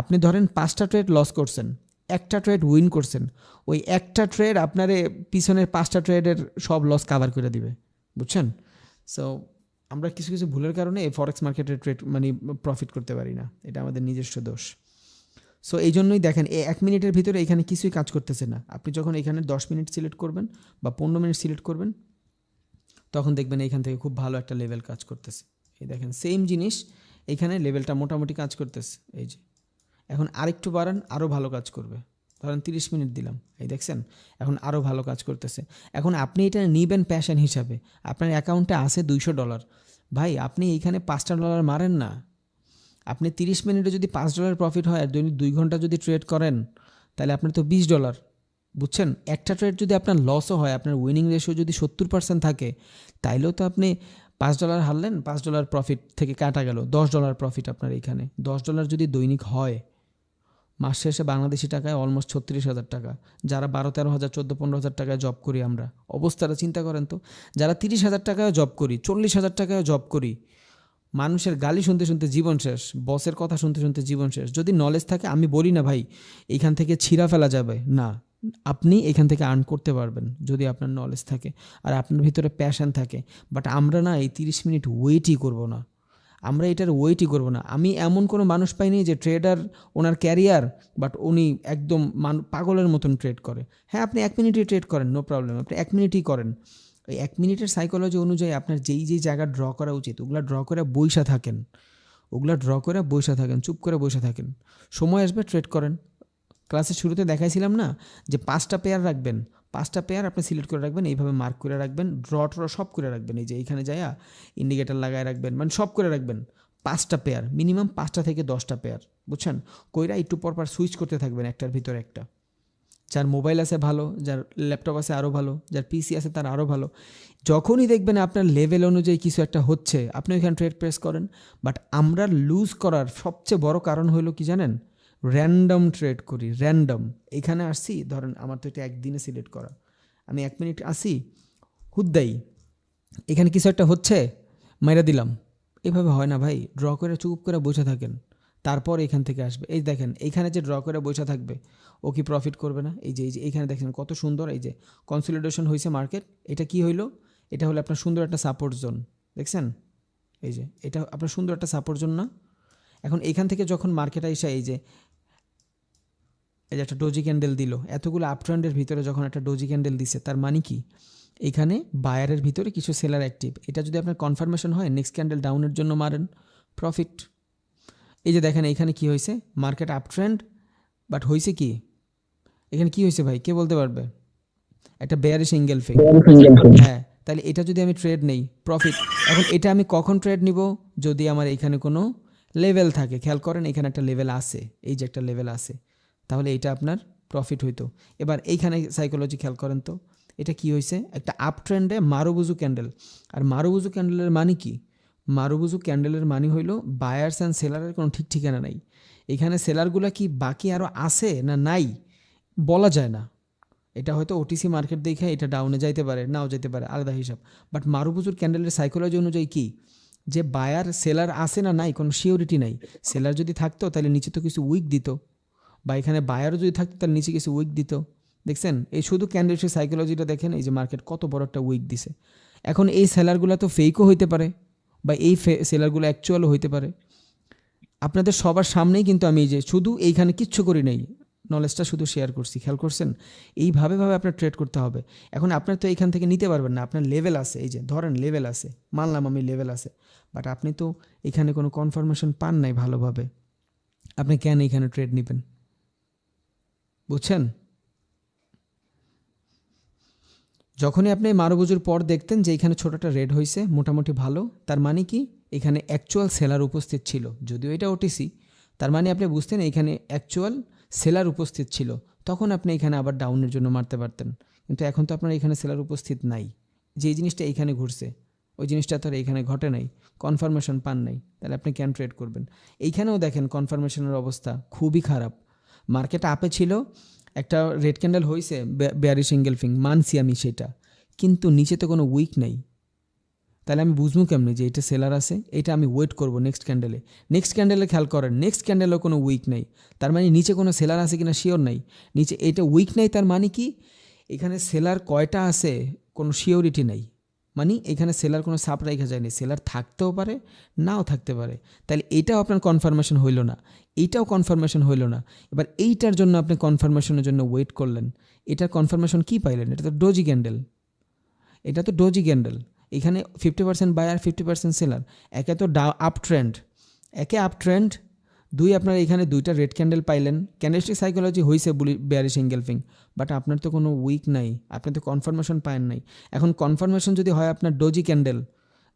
আপনি ধরেন 5টা ট্রেড লস করছেন, একটা ট্রেড উইন করছেন, ওই একটা ট্রেড আপনারে পিছনের 5টা ট্রেডের সব লস কাভার করে দিবে, বুঝছেন? সো আমরা কিছু কিছু ভুলের কারণে এই ফরেক্স মার্কেটের ট্রেড মানে প্রফিট করতে পারি না, এটা আমাদের নিজস্ব দোষ। সো এই জন্যই দেখেন 1 মিনিটের ভিতরে এখানে কিছুই কাজ করতেছে না। আপনি যখন এখানে 10 মিনিট সিলেক্ট করবেন বা 15 মিনিট সিলেক্ট করবেন, তখন দেখবেন এইখান থেকে খুব ভালো একটা লেভেল কাজ করতেছে। এই দেখেন সেম জিনিস, এইখানে লেভেলটা মোটামুটি কাজ করতেছে। এই যে এখন আরেকটু বাড়ান, আরও ভালো কাজ করবে। ধরেন 30 মিনিট দিলাম, এই দেখছেন এখন আরও ভালো কাজ করতেছে। এখন আপনি এটা নিবেন প্যাশন হিসাবে, আপনার অ্যাকাউন্টে আছে $200, ভাই আপনি এইখানে $5 মারেন না। আপনি 30 মিনিটে যদি $5 প্রফিট হয় আর 2 ঘন্টা যদি ট্রেড করেন, তাহলে আপনার তো $20, বুঝছেন? একটা ট্রেড যদি আপনার লসও হয়, আপনার উইনিং রেশিও যদি 70% থাকে, তাইলেও তো আপনি $5 হারলেন, $5 প্রফিট থেকে কাটা গেল, $10 প্রফিট আপনার এইখানে। $10 যদি দৈনিক হয়, মাস শেষে বাংলাদেশি টাকায় অলমোস্ট 36,000 টাকা। যারা 12-13 হাজার 14-15 হাজার টাকায় জব করি আমরা, অবস্থাটা চিন্তা করেন তো। যারা 30,000 টাকায় জব করি, 40,000 টাকায় জব করি, মানুষের গালি শুনতে শুনতে জীবন শেষ, বসের কথা শুনতে শুনতে জীবন শেষ। যদি নলেজ থাকে, আমি বলি না ভাই এইখান থেকে ছিঁড়া ফেলা যাবে না, আপনি এখান থেকে আর্ন করতে পারবেন যদি আপনার নলেজ থাকে আর আপনার ভিতরে প্যাশন থাকে। বাট আমরা না এই 30 মিনিট ওয়েটই করব না, আমরা এটার ওয়েটই করব না। আমি এমন কোনো মানুষ পাইনি যে ট্রেডার ওনার ক্যারিয়ার, বাট উনি একদম পাগলের মতন ট্রেড করে। হ্যাঁ, আপনি 1 মিনিটই ট্রেড করেন, নো প্রবলেম, আপনি 1 মিনিটই করেন। ওই 1 মিনিটের সাইকোলজি অনুযায়ী আপনার যেই জায়গা ড্র করা উচিত, ওগুলা ড্র করে বইসা থাকেন, চুপ করে বসে থাকেন। সময় আসবে ট্রেড করেন। ক্লাসের শুরুতে দেখাইছিলাম না যে 5টা পেয়ার রাখবেন, 5টা পেয়ার আপনি সিলেক্ট করে রাখবেন, এইভাবে মার্ক করে রাখবেন, ড্র সব করে রাখবেন। এই যে এইখানে যাইয়া ইন্ডিকেটার লাগায় রাখবেন, মানে সব করে রাখবেন। 5টা পেয়ার, মিনিমাম 5টা থেকে 10টা পেয়ার। বুঝছেন? কইরা একটু পর পর সুইচ করতে থাকবেন একটার ভিতরে একটা। যার মোবাইল আছে ভালো, যার ল্যাপটপ আছে আরও ভালো, যার পিসি আছে তার আরও ভালো। যখনই দেখবেন আপনার লেভেল অনুযায়ী কিছু একটা হচ্ছে, আপনি ওইখানে ট্রেড প্রেস করেন। বাট আমরা লুজ করার সবচেয়ে বড় কারণ হলো কি জানেন? র্যান্ডম ট্রেড করি, র্যান্ডম। এখানে আসছি, ধরেন আমার তো এটা একদিনে সিলেক্ট করা, আমি 1 মিনিট আসি, হুদ্দাই এখানে কিছু একটা হচ্ছে, মাইরা দিলাম। এভাবে হয় না ভাই, ড্র করে চুপ করে বসে থাকেন, তারপর এখান থেকে আসবে। এই দেখেন এইখানে যে ড্র করে বসে থাকবে ও কি প্রফিট করবে না? এই যে এইখানে দেখেন কত সুন্দর, এই যে কনসলিডেশন হয়েছে মার্কেট, এটা কি হইলো? এটা হলো আপনার সুন্দর একটা সাপোর্ট জোন, দেখছেন? এই যে এটা আপনার সুন্দর একটা সাপোর্ট জোন না? এখন এইখান থেকে যখন মার্কেট আইসা এই যে একটা ডোজি ক্যান্ডেল দিল, এতগুলো আপ ট্রেন্ডের ভিতরে যখন একটা ডোজি ক্যান্ডেল দিছে, তার মানে কি এখানে বায়ারের ভিতরে কিছু সেলার অ্যাক্টিভ। এটা যদি আপনার কনফার্মেশন হয়, নেক্সট ক্যান্ডেল ডাউনের জন্য মারেন, প্রফিট। এই যে দেখেন এইখানে কি হয়েছে, মার্কেট আপ ট্রেন্ড, বাট হয়েছে কি এখানে, কি হয়েছে ভাই কে বলতে পারবে? একটা বেয়ারিশ এঙ্গেলফিং। হ্যাঁ, তাহলে এটা যদি আমি ট্রেড নেই, প্রফিট। এখন এটা আমি কখন ট্রেড নিব? যদি আমার এখানে কোনো লেভেল থাকে। খেয়াল করেন এখানে একটা লেভেল আছে, এই যে একটা লেভেল আছে, তাহলে এটা আপনার প্রফিট হইতো। এবার এইখানে সাইকোলজি খেয়াল করেন তো, এটা কি হয়েছে? একটা আপ ট্রেন্ডে মারুবুজু ক্যান্ডেল। আর মারুবুজু ক্যান্ডেলের মানে কি? মারুবুজু ক্যান্ডেলের মানে হইলো বায়ার্স অ্যান্ড সেলারের কোনো ঠিক ঠিকানা নাই। এখানে সেলারগুলো কি বাকি আরও আছে না নাই বলা যায় না। এটা হয়তো ওটিসি মার্কেট দেখে এটা ডাউনে যাইতে পারে, নাও যেতে পারে, আলাদা হিসাব। বাট মারুবুজুর ক্যান্ডেলের সাইকোলজি অনুযায়ী কি, যে বায়ার সেলার আছে না নাই কোনো সিওরিটি নাই। সেলার যদি থাকতো তাহলে নিচে তো কিছু উইক দিত, বা এখানে বায়ারও যদি থাকতো তাহলে নিচে কিছু উইক দিত। দেখছেন এই শুধু ক্যান্ডেলসের সাইকোলজিটা দেখেন, এই যে মার্কেট কত বড় একটা উইক দিছে। এখন এই সেলারগুলো তো ফেকও হইতে পারে, বা এই সেলারগুলো অ্যাকচুয়ালও হইতে পারে। আপনাদের সবার সামনেই কিন্তু আমি এই যে শুধু এইখানে কিচ্ছু করি নাই, নলেজটা শুধু শেয়ার করছি, খেয়াল করছেন? এইভাবে আপনার ট্রেড করতে হবে। এখন আপনার তো এইখান থেকে নিতে পারবেন না, আপনার লেভেল আছে, এই যে ধরেন লেভেল আছে, মানলাম আমি লেভেল আছে, বাট আপনি তো এখানে কোনো কনফার্মেশন পান নাই ভালোভাবে, আপনি কেন এইখানে ট্রেড নেবেন? বুঝছেন? যখনই আপনি মারুবুজুর পর দেখতেন যে এখানে ছোটোটা রেড হয়েছে মোটামুটি ভালো, তার মানে কি এখানে অ্যাকচুয়াল সেলার উপস্থিত ছিল। যদিও এটা ওটিসি, তার মানে আপনি বুঝতেন এখানে অ্যাকচুয়াল সেলার উপস্থিত ছিল, তখন আপনি এখানে আবার ডাউনের জন্য মারতে পারতেন। কিন্তু এখন তো আপনার এখানে সেলার উপস্থিত নাই, যে জিনিসটা এইখানে ঘুরছে ওই জিনিসটা তো আর এইখানে ঘটে নাই, কনফার্মেশন পান নাই, তাহলে আপনি কেন ট্রেড করবেন? এইখানেও দেখেন কনফার্মেশনের অবস্থা খুবই খারাপ। মার্কেট আপে ছিল, একটা রেড ক্যান্ডেল হয়েছে বেয়ারিশ এঙ্গেলফিং, মানছি আমি সেটা, কিন্তু নিচে তো কোনো উইক নেই। তাহলে আমি বুঝবো কেমনি যে এটা সেলার আছে? এটা আমি ওয়েট করব নেক্সট ক্যান্ডেলে। নেক্সট ক্যান্ডেলে খেয়াল করেন, নেক্সট ক্যান্ডেলেও কোনো উইক নেই, তার মানে নিচে কোনো সেলার আছে কিনা শিওর নাই। নিচে এটা উইক নেই, তার মানে কি এখানে সেলার কয়টা আছে কোনো শিওরিটি নাই। মানে এখানে সেলার কোনো সাপ রাখা যায়নি, সেলার থাকতেও পারে নাও থাকতে পারে। তাহলে এটাও আপনার কনফার্মেশন হইল না, এইটাও কনফার্মেশন হইল না। এবার এইটার জন্য আপনি কনফার্মেশনের জন্য ওয়েট করলেন, এটার কনফার্মেশন কি পাইলেন? এটা তো ডোজি ক্যান্ডেল, এটা তো ডোজি ক্যান্ডেল। এখানে 50% বায়ার 50% সেলার, একে তো আপ ট্রেন্ড, একে আপ ট্রেন্ড, দুই আপনার এখানে দুইটা রেড ক্যান্ডেল পাইলেন, ক্যান্ডেলস্টিক সাইকোলজি হয়েছে বেয়ারিশ এঙ্গেলফিং, বাট আপনার তো কোনো উইক নাই, আপনি তো কনফার্মেশন পায়েন নাই। এখন কনফার্মেশন যদি হয় আপনার ডোজি ক্যান্ডেল,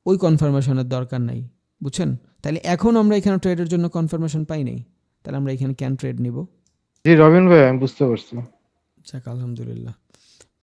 ওই কনফার্মেশনের দরকার নাই, বুঝছেন? তাহলে এখন আমরা এখানে ট্রেডের জন্য কনফার্মেশন পাই নাই, তাহলে আমরা এখানে ক্যান ট্রেড নিব? জি রবিন ভাই, আমি বুঝতে পারছি। যাক আলহামদুলিল্লাহ।